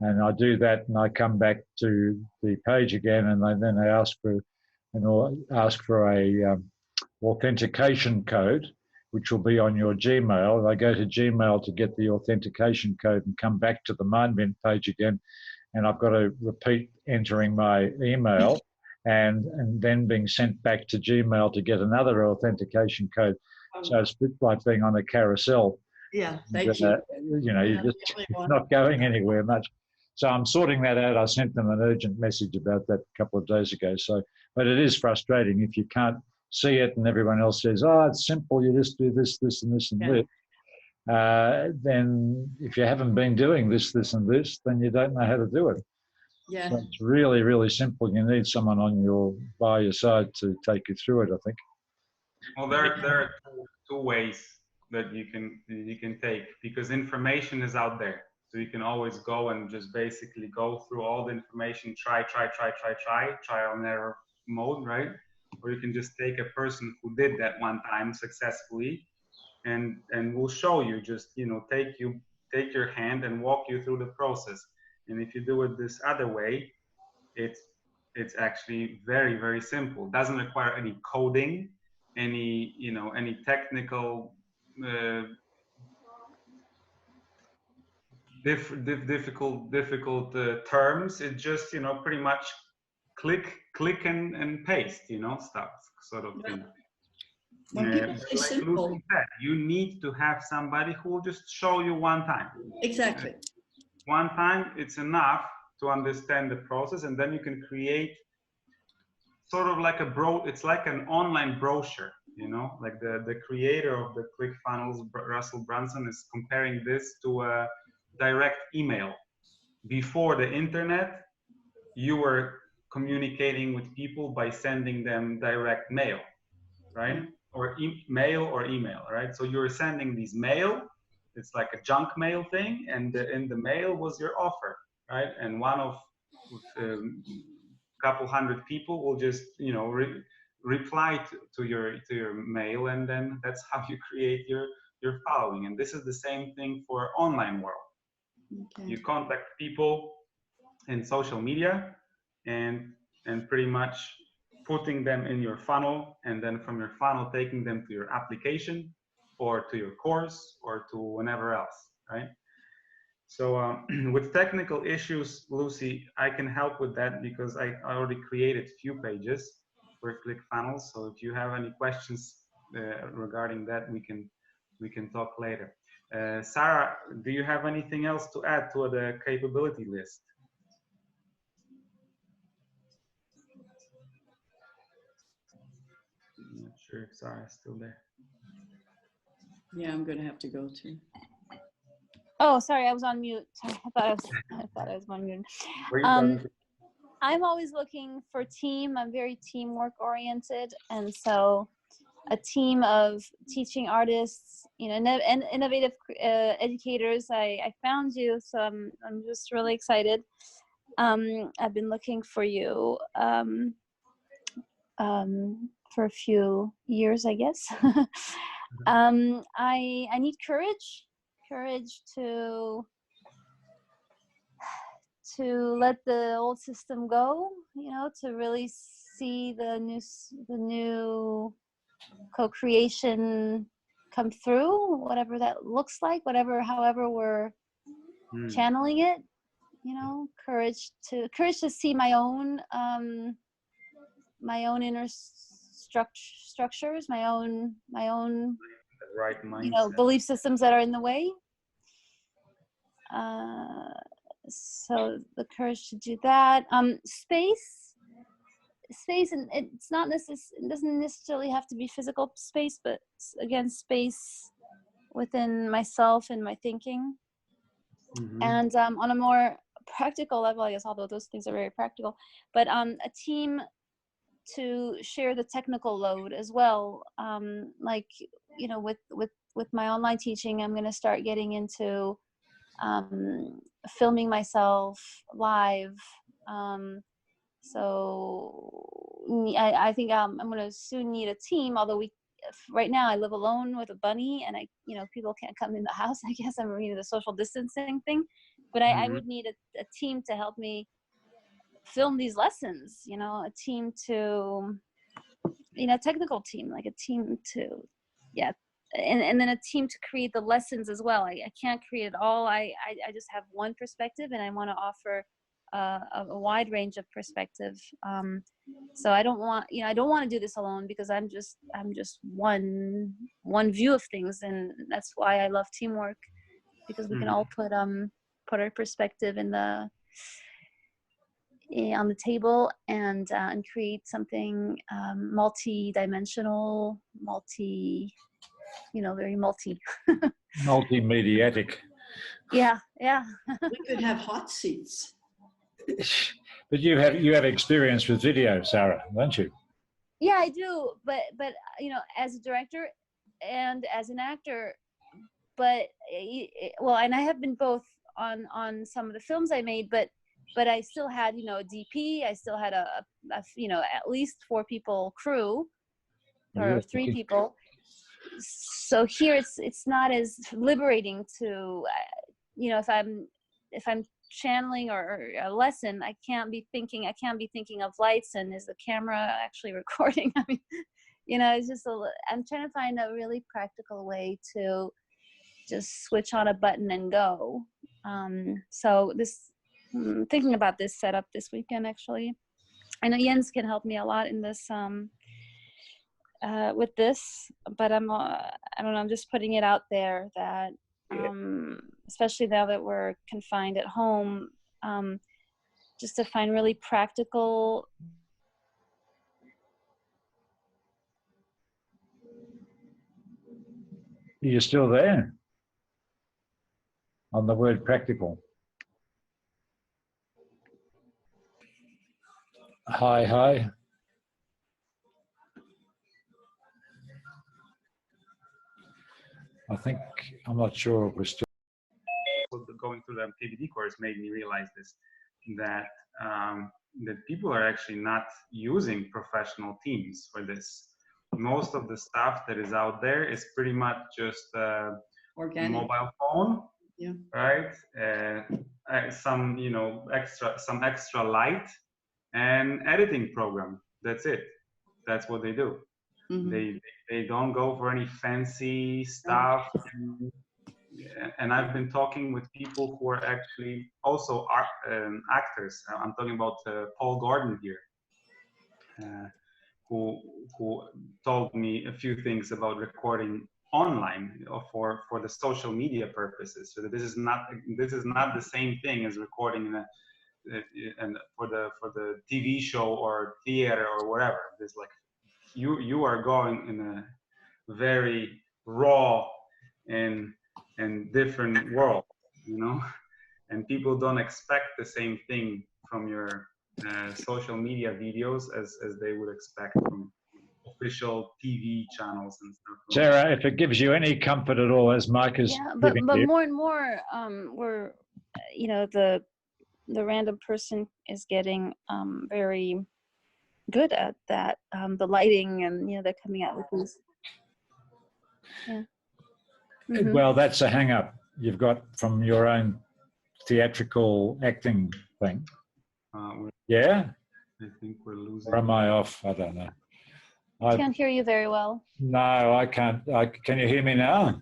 and I do that, and I come back to the page again, and then they ask for a authentication code, which will be on your Gmail. I go to Gmail to get the authentication code and come back to the MindMint page again, and I've got to repeat entering my email and then being sent back to Gmail to get another authentication code. So it's a bit like being on a carousel. Yeah, thank you. You know, you're not going anywhere much. So I'm sorting that out. I sent them an urgent message about that a couple of days ago. So, but it is frustrating if you can't see it and everyone else says, oh, it's simple. You just do this, this, and this, and this. Then if you haven't been doing this, this, and this, then you don't know how to do it. Yeah. So it's really, really simple. You need someone by your side to take you through it, I think. Well, there are two ways that you can take, because information is out there. So you can always go and just basically go through all the information, trial and error mode, right? Or you can just take a person who did that one time successfully and we'll show you, just, you know, take your hand and walk you through the process. And if you do it this other way, it's actually very, very simple. It doesn't require any coding, any technical difficult terms. It's just, you know, pretty much click and paste, you know, stuff sort of thing. When people say Like simple, Lucy said, you need to have somebody who will just show you one time. exactly. One time, it's enough to understand the process, and then you can create sort of like it's like an online brochure, you know, like the creator of the ClickFunnels, Russell Brunson, is comparing this to a direct email. Before the internet, you were communicating with people by sending them direct mail, right? Or mail or email, right? So you were sending these mail. It's like a junk mail thing, and in the mail was your offer, right? And one of couple hundred people will just, you know, reply to your mail, and then that's how you create your following. And this is the same thing for online world. Okay. You contact people in social media and pretty much putting them in your funnel, and then from your funnel taking them to your application or to your course or to whenever else, right? So with technical issues, Lucy, I can help with that because I already created a few pages for ClickFunnels. So if you have any questions regarding that, we can talk later. Sarah, do you have anything else to add to the capability list? I'm not sure if Sarah's still there. Yeah, I'm gonna have to go too. Oh, sorry, I was on mute. Sorry, I thought I was on mute. I'm always looking for team. I'm very teamwork oriented, and so a team of teaching artists, you know, and innovative educators. I found you, so I'm just really excited. I've been looking for you for a few years, I guess. I need courage to let the old system go, you know, to really see the new co-creation come through, whatever that looks like, however we're channeling it, you know, courage to see my own inner structures, my own right mindset. you know, belief systems that are in the way. so the courage to do that. Space, and it's not it doesn't necessarily have to be physical space, but again, space within myself and my thinking. Mhm. And on a more practical level, I guess, although those things are very practical, but a team to share the technical load as well. Like, you know, with my online teaching, I'm going to start getting into filming myself live. So I think I'm going to soon need a team, although right now I live alone with a bunny, and people can't come in the house. I guess I'm reading the social distancing thing, but I would need a team to help me film these lessons, a team to, technical team, like a team to, yeah. And then a team to create the lessons as well. I can't create it all. I just have one perspective, and I want to offer a wide range of perspective. So I don't want to do this alone, because I'm just one view of things, and that's why I love teamwork, because we can all put our perspective on the table and create something multi-dimensional, very multi. Multimediatic. Yeah. We could have hot seats. But you have experience with video, Sarah, don't you? Yeah, I do. But as a director and as an actor, but and I have been both on some of the films I made, but I still had, a DP. I still had a at least 4 people crew, or 3 people. So here it's not as liberating to, if I'm channeling or a lesson, I can't be thinking of lights and is the camera actually recording. I mean, it's just I'm trying to find a really practical way to just switch on a button and go. So thinking about this setup this weekend, actually. I know Jens can help me a lot in this with this, but I don't know, I'm just putting it out there that especially now that we're confined at home, just to find really practical. You're still there on the word practical. Hi. I'm not sure if we're still. Going through the PVD course made me realize this, that people are actually not using professional teams for this. Most of the stuff that is out there is pretty much just Organic. Mobile phone, yeah, right? Some extra light and editing program. That's it. That's what they do. mm-hmm. They don't go for any fancy stuff. And I've been talking with people who are actually also actors. I'm talking about Paul Gordon here, who told me a few things about recording online for the social media purposes. So that this is not the same thing as recording and for the TV show or theater or whatever. There's like you are going in a very raw and different world, and people don't expect the same thing from your social media videos as they would expect from official TV channels and stuff. Sarah, if it gives you any comfort at all, as Mike is but you. more and more, we're, the random person is getting very good at that, the lighting, and they're coming out with these. Yeah. Mm-hmm. Well, that's a hang-up you've got from your own theatrical acting thing. Yeah? I think we're losing. Or am I off? I don't know. I can't hear you very well. No, I can't. Can you hear me now?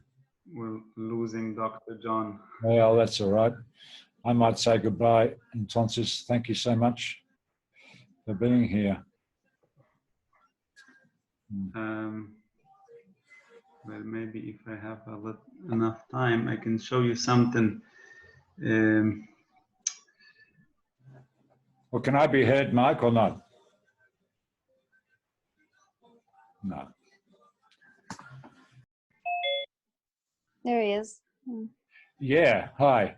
We're losing Dr. John. Well, that's all right. I might say goodbye. Entonces, thank you so much for being here. Well, maybe if I have enough time, I can show you something Well, can I be heard, Mike, or not? No. There he is. Yeah. Hi.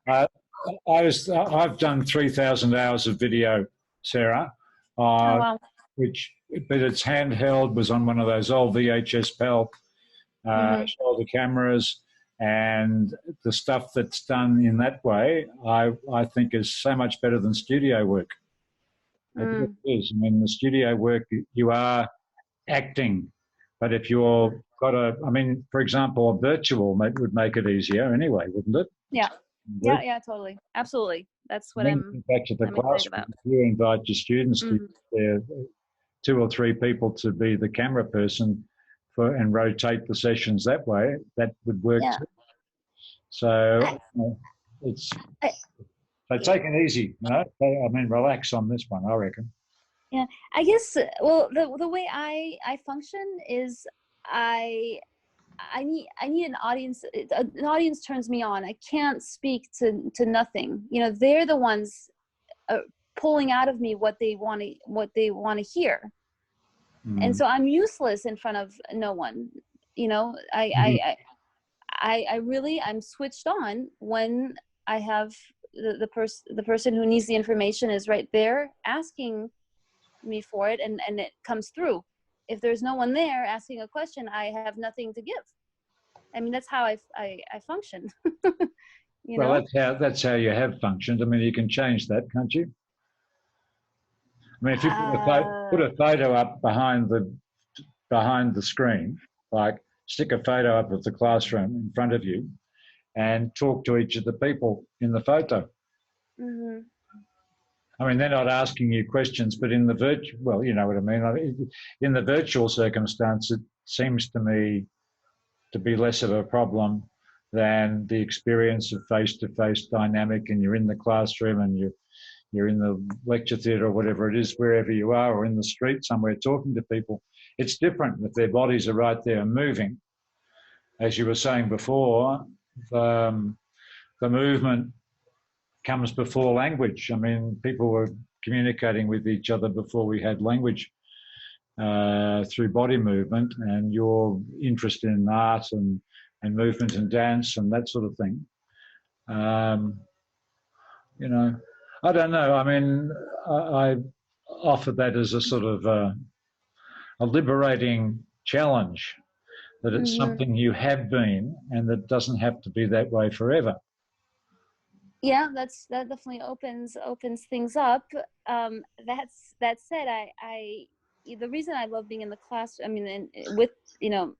I've done 3,000 hours of video, Sarah. Oh, wow. But it's handheld. Was on one of those old VHS PAL shoulder cameras, and the stuff that's done in that way, I think is so much better than studio work. It is. I mean, the studio work, you are acting, but if you're got a, I mean, for example, a virtual would make it easier anyway, wouldn't it? Yeah. Yeah, totally. Absolutely. That's what I'm back to the I'm classroom. excited about. You invite your students to 2 or 3 people to be the camera person and rotate the sessions that way. That would work too. So take it easy, you know. I mean, relax on this one, I reckon. Yeah, I guess. Well, the way I function is I need an audience. An audience turns me on. I can't speak to nothing. You know, they're the ones pulling out of me what they want to hear. And so I'm useless in front of no one. You know, I'm switched on when I have the person who needs the information is right there asking me for it, and it comes through. If there's no one there asking a question, I have nothing to give. I mean, that's how I function. You know? That's how you have functioned. I mean, you can change that, can't you? I mean, if you put a photo up behind the screen, like stick a photo up of the classroom in front of you, and talk to each of the people in the photo. I mean, they're not asking you questions, but in the virtual, well, you know what I mean. In the virtual circumstance, it seems to me to be less of a problem than the experience of face-to-face dynamic, and you're in the classroom and you're in the lecture theatre or whatever it is, wherever you are, or in the street somewhere talking to people. It's different if their bodies are right there and moving. As you were saying before, the movement comes before language. I mean, people were communicating with each other before we had language through body movement, and your interest in art and movement and dance and that sort of thing. You know, I don't know. I mean, I offer that as a sort of a liberating challenge, that it's something you have been and that doesn't have to be that way forever. Yeah, that definitely opens things up. That said, the reason I love being in the class, I mean, with, you know,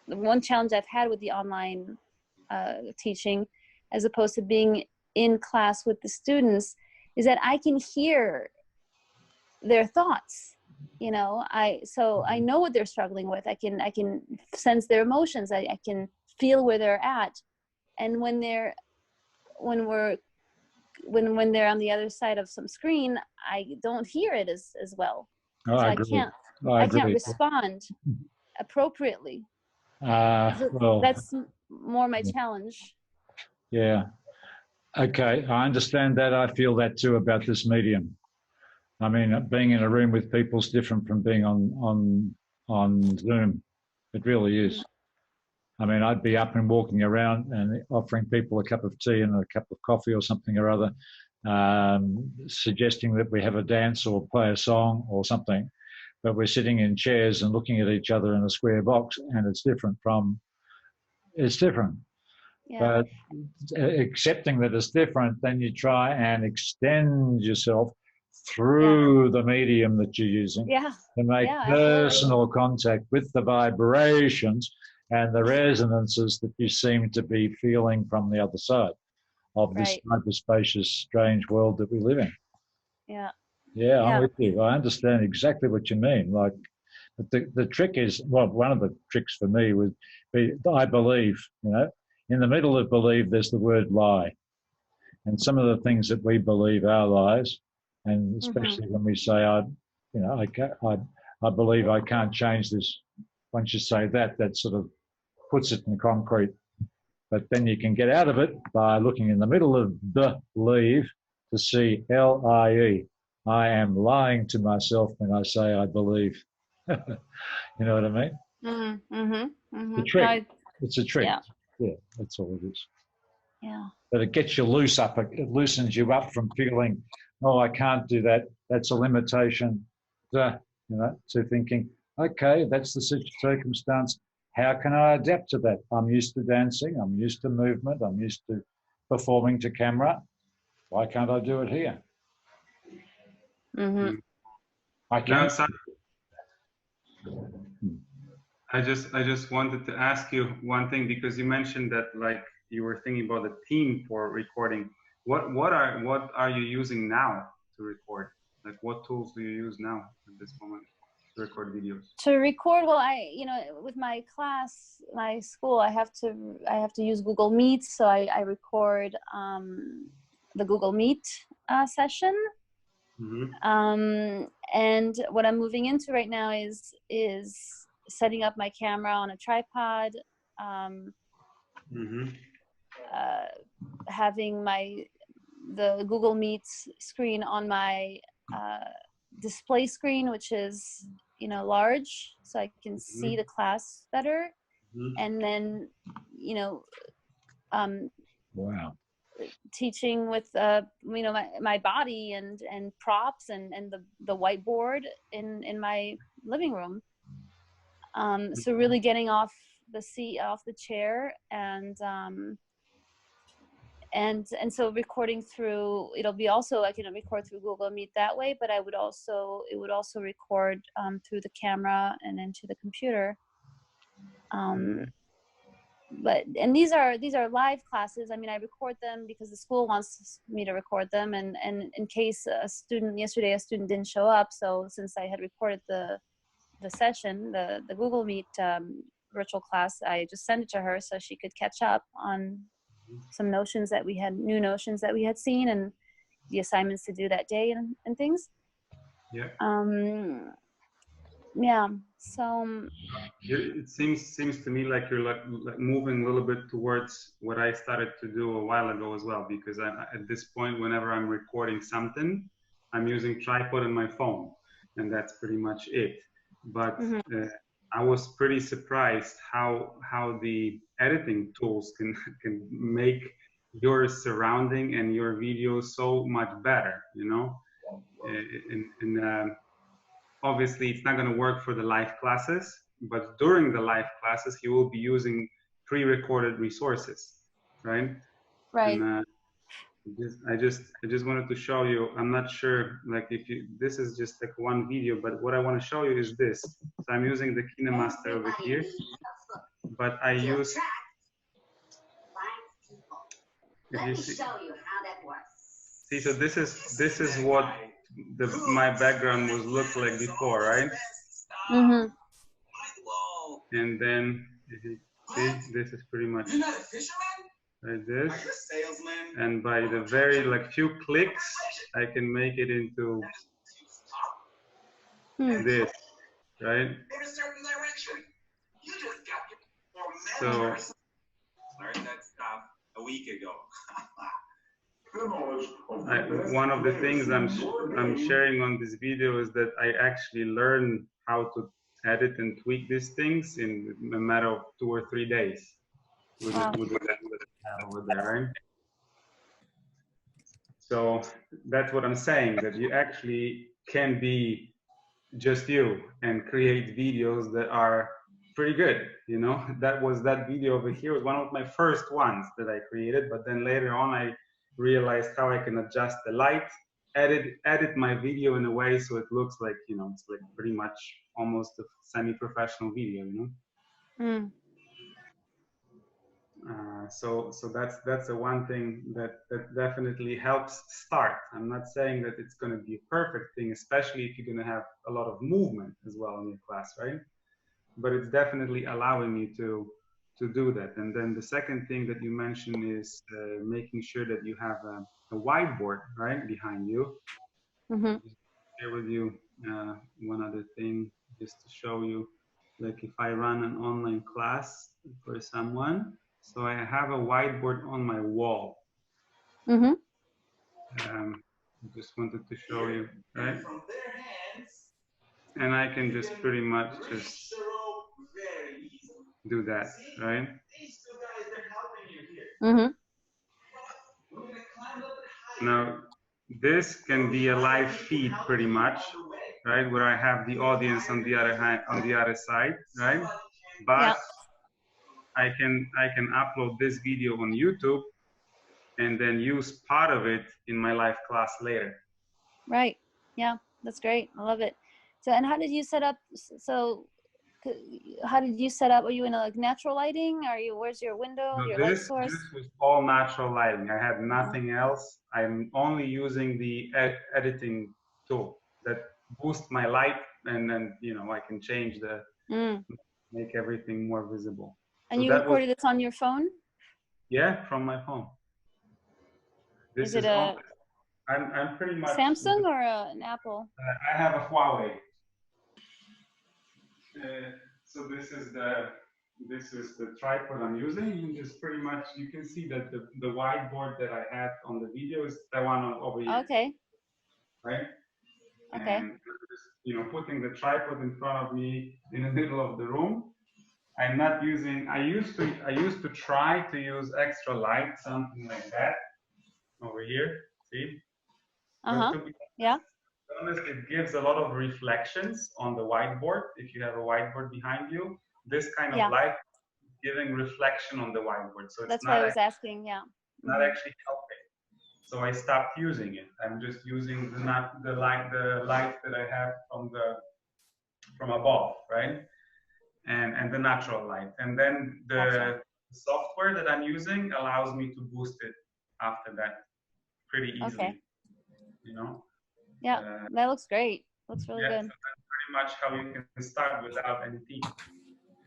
the one challenge I've had with the online teaching, as opposed to being in class with the students, is that I can hear their thoughts. You know, I know what they're struggling with. I can sense their emotions. I can feel where they're at, and when they're on the other side of some screen, I don't hear it as well. Oh, so I agree. I can't respond appropriately. Well, that's more my challenge. Yeah. Okay, I understand that. I feel that too about this medium. I mean, being in a room with people is different from being on Zoom. It really is. I mean, I'd be up and walking around and offering people a cup of tea and a cup of coffee or something or other, suggesting that we have a dance or play a song or something, but we're sitting in chairs and looking at each other in a square box, and it's different. Yeah. But accepting that it's different, then you try and extend yourself through the medium that you're using to make personal contact with the vibrations and the resonances that you seem to be feeling from the other side of this hyperspacious, strange world that we live in. Yeah, I'm with you. I understand exactly what you mean. Like, the trick is, well, one of the tricks for me would be, I believe, you know, in the middle of believe, there's the word lie. And some of the things that we believe are lies, and especially when we say, I believe I can't change this. Once you say that, that sort of puts it in concrete. But then you can get out of it by looking in the middle of the leave to see LIE. I am lying to myself when I say I believe. You know what I mean? Mm-hmm, mm-hmm, mm-hmm. The trick. No, It's a trick. yeah. Yeah, that's all it is. Yeah. But it gets you loose up. It loosens you up from feeling, oh, I can't do that. That's a limitation. You know, to thinking, okay, that's the circumstance. How can I adapt to that? I'm used to dancing. I'm used to movement. I'm used to performing to camera. Why can't I do it here? Mm-hmm. I Now, can. I just wanted to ask you one thing, because you mentioned that like you were thinking about the team for recording. What are you using now to record? Like what tools do you use now at this moment to record videos? To record, well, with my class, my school, I have to use Google Meet, so I record the Google Meet session. Mm-hmm. And what I'm moving into right now is setting up my camera on a tripod, Mm-hmm. having the Google Meet screen on my display screen, which is large, so I can see the class better, and then Wow. teaching with my body and props and the whiteboard in my living room. So really getting off the chair, and so recording through, it'll be also, I can record through Google Meet that way, but it would also record through the camera and into the computer. And these are live classes. I mean, I record them because the school wants me to record them, and in case a student didn't show up, so since I had recorded the session, the Google Meet virtual class, I just sent it to her so she could catch up on some new notions that we had seen, and the assignments to do that day and things. Yeah. Yeah. So it seems to me like you're like moving a little bit towards what I started to do a while ago as well, because at this point, whenever I'm recording something, I'm using tripod and my phone, and that's pretty much it. But I was pretty surprised how the editing tools can make your surrounding and your video so much better, and obviously it's not going to work for the live classes, but during the live classes you will be using pre-recorded resources, right? And I just wanted to show you. I'm not sure, like, this is just like one video, but what I want to show you is this. So I'm using the KineMaster over here, but I use. Let me show you how that works. See, so this is what my background was look like before, right? Mm-hmm. And then see, this is pretty much like this, and by the very few clicks I can make it into this, right? So learned that stuff a week ago. One of the things I'm sharing on this video is that I actually learned how to edit and tweak these things in a matter of 2 or 3 days with that over there, right? So that's what I'm saying, that you actually can be just you and create videos that are pretty good, That video over here was one of my first ones that I created, but then later on I realized how I can adjust the light, edit my video in a way so it looks like, it's like pretty much almost a semi-professional video, So that's the one thing that definitely helps start. I'm not saying that it's going to be a perfect thing, especially if you're going to have a lot of movement as well in your class, right? But it's definitely allowing you to do that. And then the second thing that you mentioned is making sure that you have a whiteboard right behind you. Just share with you one other thing, just to show you, like if I run an online class for someone, So I have a whiteboard on my wall. Mm-hmm. I just wanted to show you, right? And I can just pretty much just do that, right? Mm-hmm. Now, this can be a live feed pretty much, right? Where I have the audience on the other hand, on the other side, right? But Yeah. I can upload this video on YouTube and then use part of it in my live class later. Right. Yeah, that's great. I love it. So, and how did you set up? So, how did you set up? Are you in a like natural lighting? Are you? Where's your window? So Your light this source? was all natural lighting. I had nothing else. I'm only using the editing tool that boosts my light, and then I can change the make everything more visible. And So you that was, recorded this on your phone? yeah, from my phone. This Is it on. a I'm pretty much Samsung or an Apple? I have a Huawei. So this is the tripod I'm using, and just pretty much you can see that the whiteboard that I had on the video is the one over here. Okay. Right? Okay. And just, putting the tripod in front of me in the middle of the room. I'm not using. I used to try to use extra light, something like that, over here. See? Uh-huh. But to be Yeah. honest, it gives a lot of reflections on the whiteboard. If you have a whiteboard behind you, this kind of light is giving reflection on the whiteboard. So it's That's not what I was asking. Yeah. not actually helping. So I stopped using it. I'm just using the light that I have from above, right? And the natural light. And then the software that I'm using allows me to boost it after that pretty easily. Okay. Yeah, that looks great. Looks really good. So that's pretty much how you can start without any team.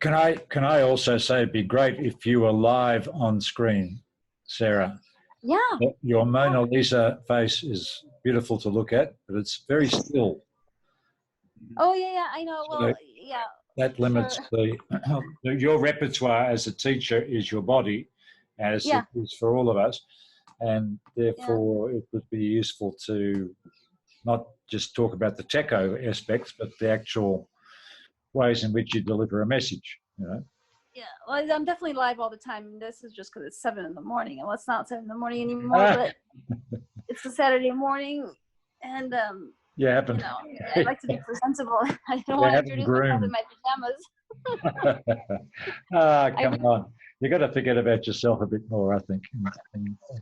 Can I also say it'd be great if you were live on screen, Sarah? Yeah. Your Mona Lisa face is beautiful to look at, but it's very still. Oh yeah, I know. Well, yeah. That limits your repertoire as a teacher is your body, as it is for all of us, and therefore it would be useful to not just talk about the techo aspects, but the actual ways in which you deliver a message. Yeah, well, I'm definitely live all the time. This is just because it's 7 in the morning. Well, it's not 7 in the morning anymore, but it's a Saturday morning, and I like to be presentable. I don't want to introduce myself in my pajamas. Come on. You got to forget about yourself a bit more, I think.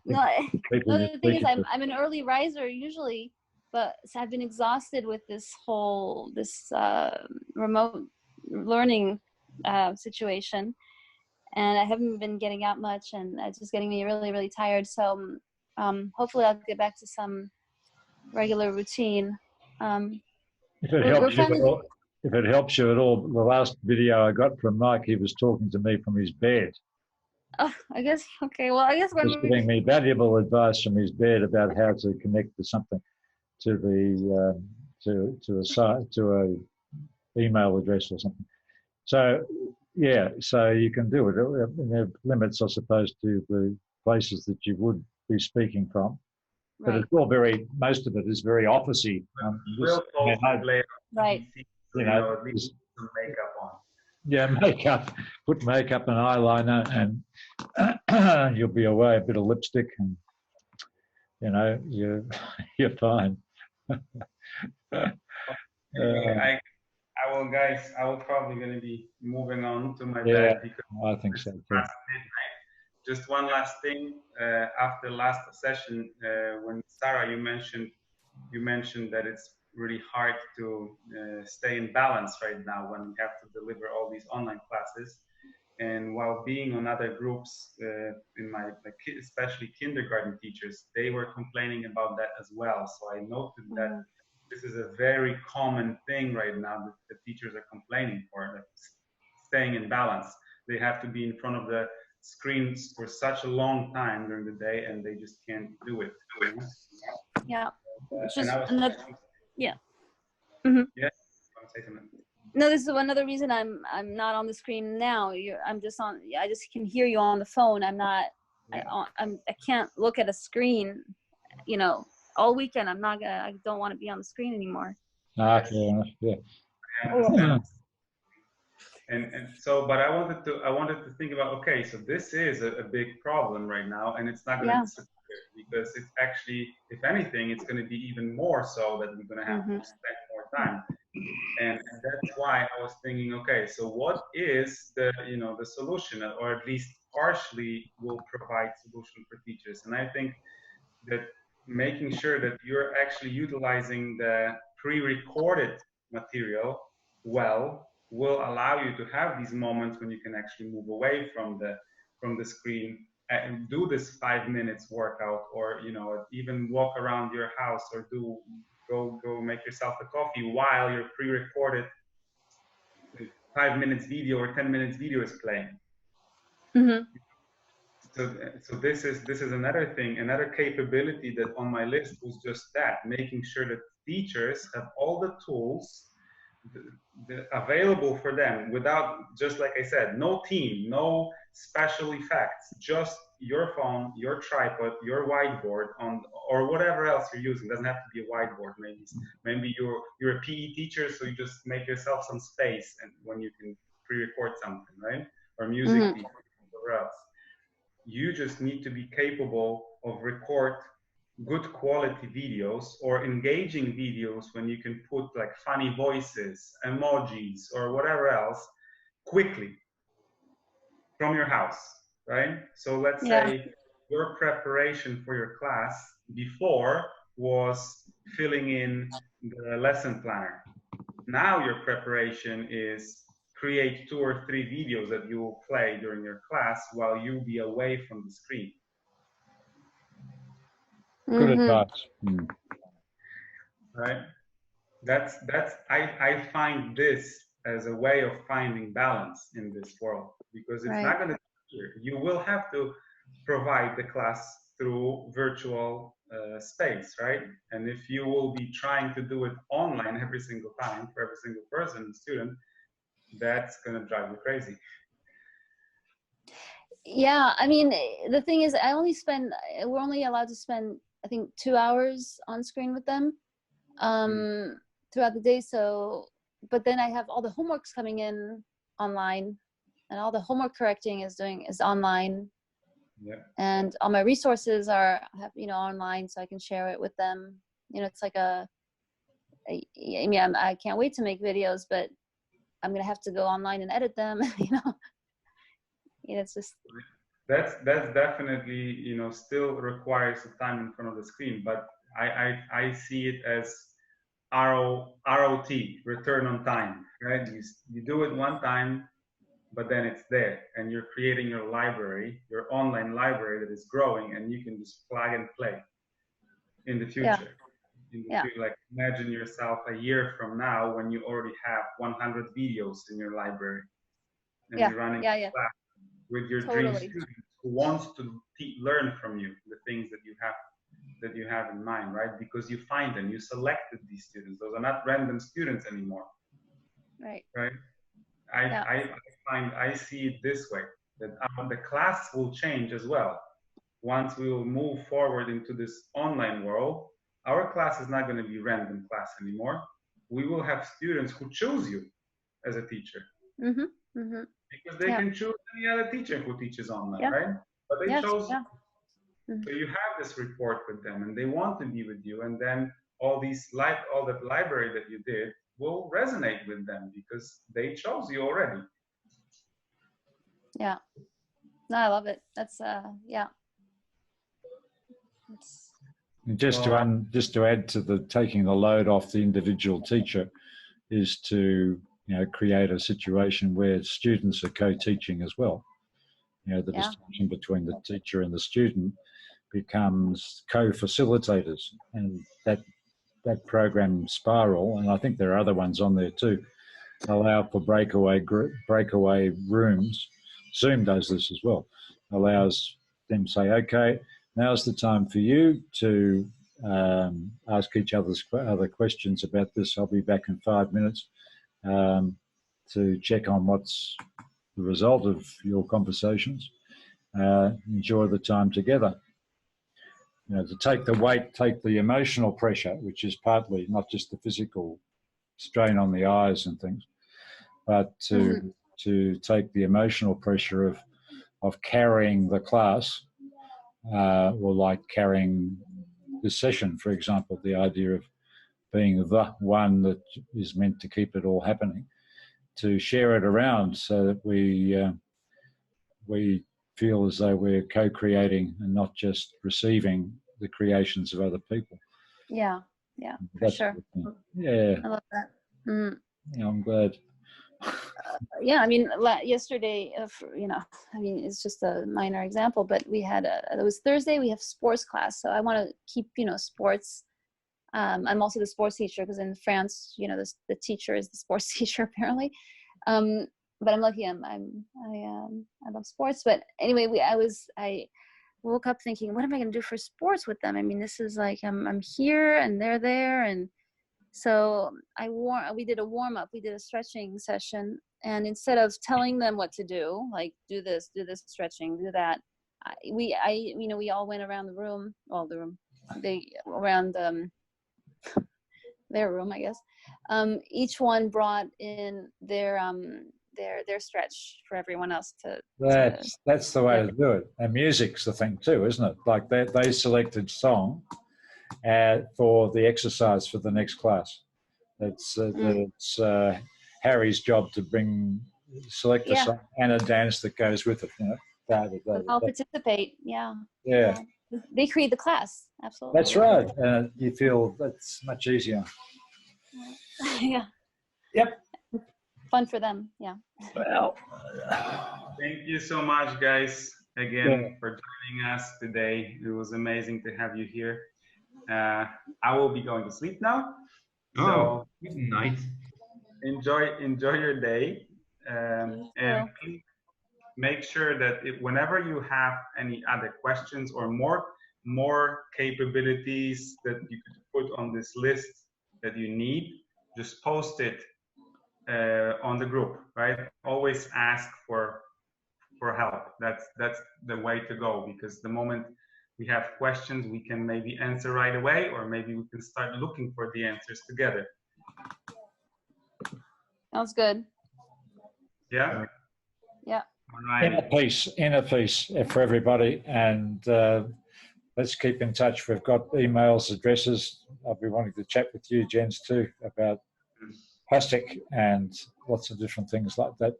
The thing is, I'm an early riser usually, but I've been exhausted with this whole remote learning situation, and I haven't been getting out much, and it's just getting me really, really tired. So hopefully I'll get back to some regular routine. If it helps you at all, the last video I got from Mike, he was talking to me from his bed. Oh, I guess, okay. Well, I guess he was giving me valuable advice from his bed about how to connect to something, to the to a site, to a email address or something. So yeah, so you can do it. There are limits, I suppose, to the places that you would be speaking from. But it's all most of it is very officey. Right. At least some makeup on. Yeah, put makeup and eyeliner, and you'll be away. A bit of lipstick, and you're fine. I will probably going to be moving on to my bed because I think so too. Past midnight. Just one last thing. After last session, when Sarah, you mentioned that it's really hard to stay in balance right now when we have to deliver all these online classes. And while being on other groups, in my especially kindergarten teachers, they were complaining about that as well. So I noted that this is a very common thing right now that the teachers are complaining for, like staying in balance. They have to be in front of the screens for such a long time during the day, and they just can't do it. Yeah. Yeah. Mm-hmm. Yeah. Want to say something? No, this is another reason I'm not on the screen now. I'm just on. I just can hear you on the phone. I'm not. I can't look at a screen. You know, all weekend. I don't want to be on the screen anymore. Ah, fair enough. Yeah. I understand. And so, but I wanted to think about, okay, so this is a big problem right now, and it's not going to disappear, because it's actually, if anything, it's going to be even more so that we're going to have to spend more time. And that's why I was thinking, okay, so what is the solution, or at least partially will provide solution for teachers? And I think that making sure that you're actually utilizing the pre-recorded material well will allow you to have these moments when you can actually move away from the screen and do this 5 minutes workout, or even walk around your house, or go make yourself a coffee while your pre-recorded 5 minutes video or 10 minutes video is playing. So this is another thing, another capability that on my list was just that, making sure that teachers have all the tools available for them, without, just like I said, no team, no special effects, just your phone, your tripod, your whiteboard, or whatever else you're using. It doesn't have to be a whiteboard. Maybe you're a PE teacher, so you just make yourself some space, and when you can pre-record something, right? Or music teacher, whatever else. You just need to be capable of record good quality videos, or engaging videos when you can put like funny voices, emojis, or whatever else quickly from your house, right? So let's say your preparation for your class before was filling in the lesson planner. Now your preparation is create 2 or 3 videos that you will play during your class while you be away from the screen. Good advice. Right? I find this as a way of finding balance in this world, because it's not going to disappear. You will have to provide the class through virtual space, right? And if you will be trying to do it online every single time for every single person, student, that's going to drive you crazy. Yeah, I mean, the thing is, we're only allowed to spend, I think, 2 hours on screen with them throughout the day. So, but then I have all the homeworks coming in online, and all the homework correcting is online. Yeah. And all my resources are online, so I can share it with them. It's like I can't wait to make videos, but I'm gonna have to go online and edit them. It's just that's definitely still requires time in front of the screen, but I see it as ROT, return on time, right? You do it one time, but then it's there, and you're creating your library, your online library that is growing, and you can just plug and play in the future. Like, imagine yourself a year from now when you already have 100 videos in your library, and you're running a class with your dream students who wants to learn from you the things that you have in mind, right? Because you find them, you selected these students. Those are not random students anymore. Right. I see it this way, that the class will change as well. Once we will move forward into this online world, our class is not going to be random class anymore. We will have students who choose you as a teacher. Because they can choose any other teacher who teaches online, right? But they chose you. So you have this report with them, and they want to be with you, and then all that library that you did will resonate with them because they chose you already. Yeah. No, I love it. That's Just to add to the taking the load off the individual teacher is to create a situation where students are co-teaching as well. The distinction between the teacher and the student becomes co-facilitators, and that program Spiral, and I think there are other ones on there too, allow for breakaway rooms. Zoom does this as well. Allows them to say, okay, now's the time for you to ask each other questions about this. I'll be back in 5 minutes. to check on what's the result of your conversations. Enjoy the time together. You know, to take the weight, take the emotional pressure, which is partly not just the physical strain on the eyes and things, but to take the emotional pressure of carrying the class, or like carrying this session, for example, the idea of being the one that is meant to keep it all happening, to share it around so that we feel as though we're co-creating and not just receiving the creations of other people. Yeah, for sure. Yeah, I love that. Mm. Yeah, I'm glad. Yeah, I mean, yesterday, you know, I mean, it's just a minor example, but we had it was Thursday, we have sports class. So I want to keep, you know, sports. I'm also the sports teacher because in France, you know, the teacher is the sports teacher apparently. But I'm lucky. I love sports. But anyway, I woke up thinking, what am I going to do for sports with them? I mean, this is like I'm here and they're there, and so we did a warm up. We did a stretching session, and instead of telling them what to do, like do this stretching, do that, we all went around the room, around their room, I guess. Each one brought in their stretch for everyone else to. That's the way to do it. And music's the thing too, isn't it? Like they selected song for the exercise for the next class. It's Harry's job to select a song and a dance that goes with it. You know, I'll participate. Yeah. They create the class. Absolutely. That's right. You feel that's much easier. Yeah. Yep. Fun for them. Yeah. Well, thank you so much, guys, again for joining us today. It was amazing to have you here. I will be going to sleep now. So good night. Enjoy your day, and please make sure that whenever you have any other questions or more capabilities that you could put on this list that you need, just post it on the group, right? Always ask for help. That's the way to go, because the moment we have questions, we can maybe answer right away, or maybe we can start looking for the answers together. Sounds good. Yeah? Yeah. All right. Inner peace for everybody. And let's keep in touch. We've got emails, addresses. I'll be wanting to chat with you, Jens, too, about plastic and lots of different things like that.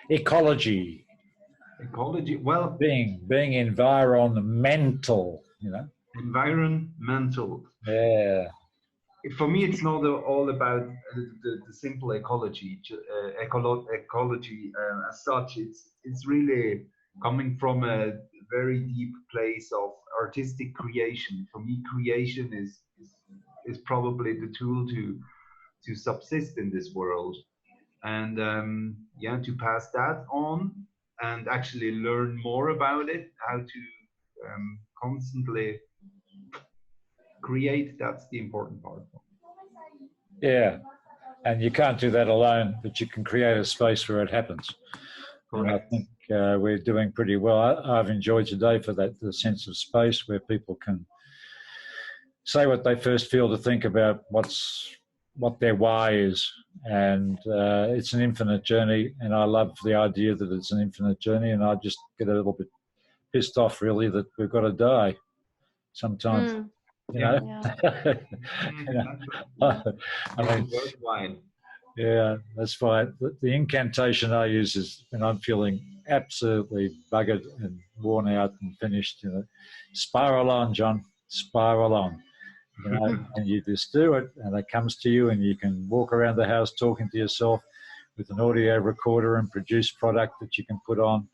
Ecology, well, being environmental, you know. Environmental. Yeah. For me, it's not all about the simple ecology, as such. It's really coming from a very deep place of artistic creation. For me, creation is probably the tool to subsist in this world, and to pass that on and actually learn more about it, how to constantly create. That's the important part. Yeah, and you can't do that alone, but you can create a space where it happens. And I think we're doing pretty well. I've enjoyed today for that, the sense of space where people can say what they first feel to think about what their why is. And it's an infinite journey, and I love the idea that it's an infinite journey, and I just get a little bit pissed off, really, that we've got to die sometimes. You know? I mean, yeah, that's why the incantation I use is when I'm feeling absolutely buggered and worn out and finished, you know, spiral on, John, spiral on. You know, and you just do it, and it comes to you, and you can walk around the house talking to yourself with an audio recorder and produce product that you can put on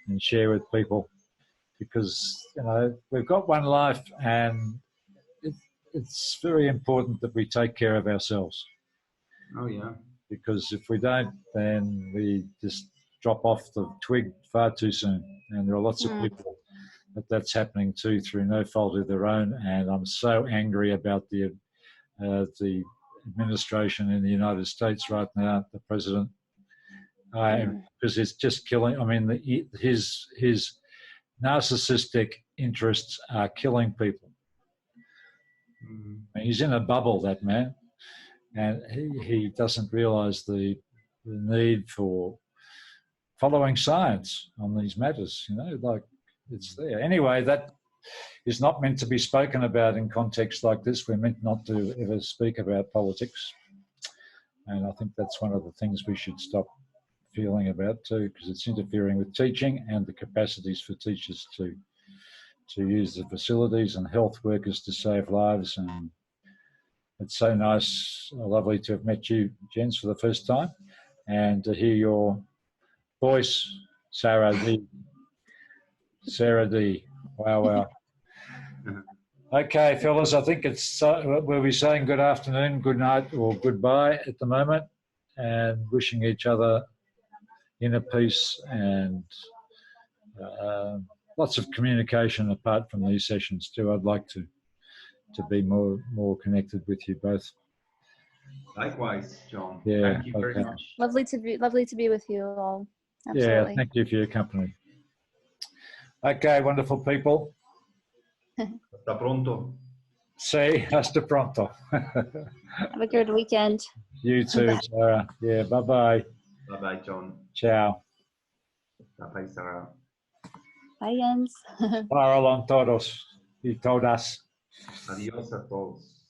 and share with people, because, you know, we've got one life, and it's very important that we take care of ourselves. Oh, yeah. Because if we don't, then we just drop off the twig far too soon. And there are lots of people that's happening to through no fault of their own. And I'm so angry about the administration in the United States right now, the president, because it's just killing. I mean, his narcissistic interests are killing people. He's in a bubble, that man, and he doesn't realise the need for following science on these matters. You know, like it's there. Anyway, that is not meant to be spoken about in context like this. We're meant not to ever speak about politics, and I think that's one of the things we should stop feeling about too, because it's interfering with teaching and the capacities for teachers to use the facilities and health workers to save lives. And it's so nice, lovely to have met you, Jens, for the first time, and to hear your voice, Sarah D. Sarah D. Wow, wow. Okay, fellas, I think it's we'll be saying good afternoon, good night, or goodbye at the moment, and wishing each other inner peace and lots of communication apart from these sessions too. I'd like to be more connected with you both. Likewise, John. Yeah, thank you very much. Lovely to be with you all. Absolutely. Yeah, thank you for your company. Okay, wonderful people. Hasta pronto. See, hasta pronto. Have a good weekend. You too, Sarah. Yeah, bye-bye. Bye-bye, John. Ciao. Bye-bye, Sarah. Bye, Jens. Para todos y todas. Adiós a todos.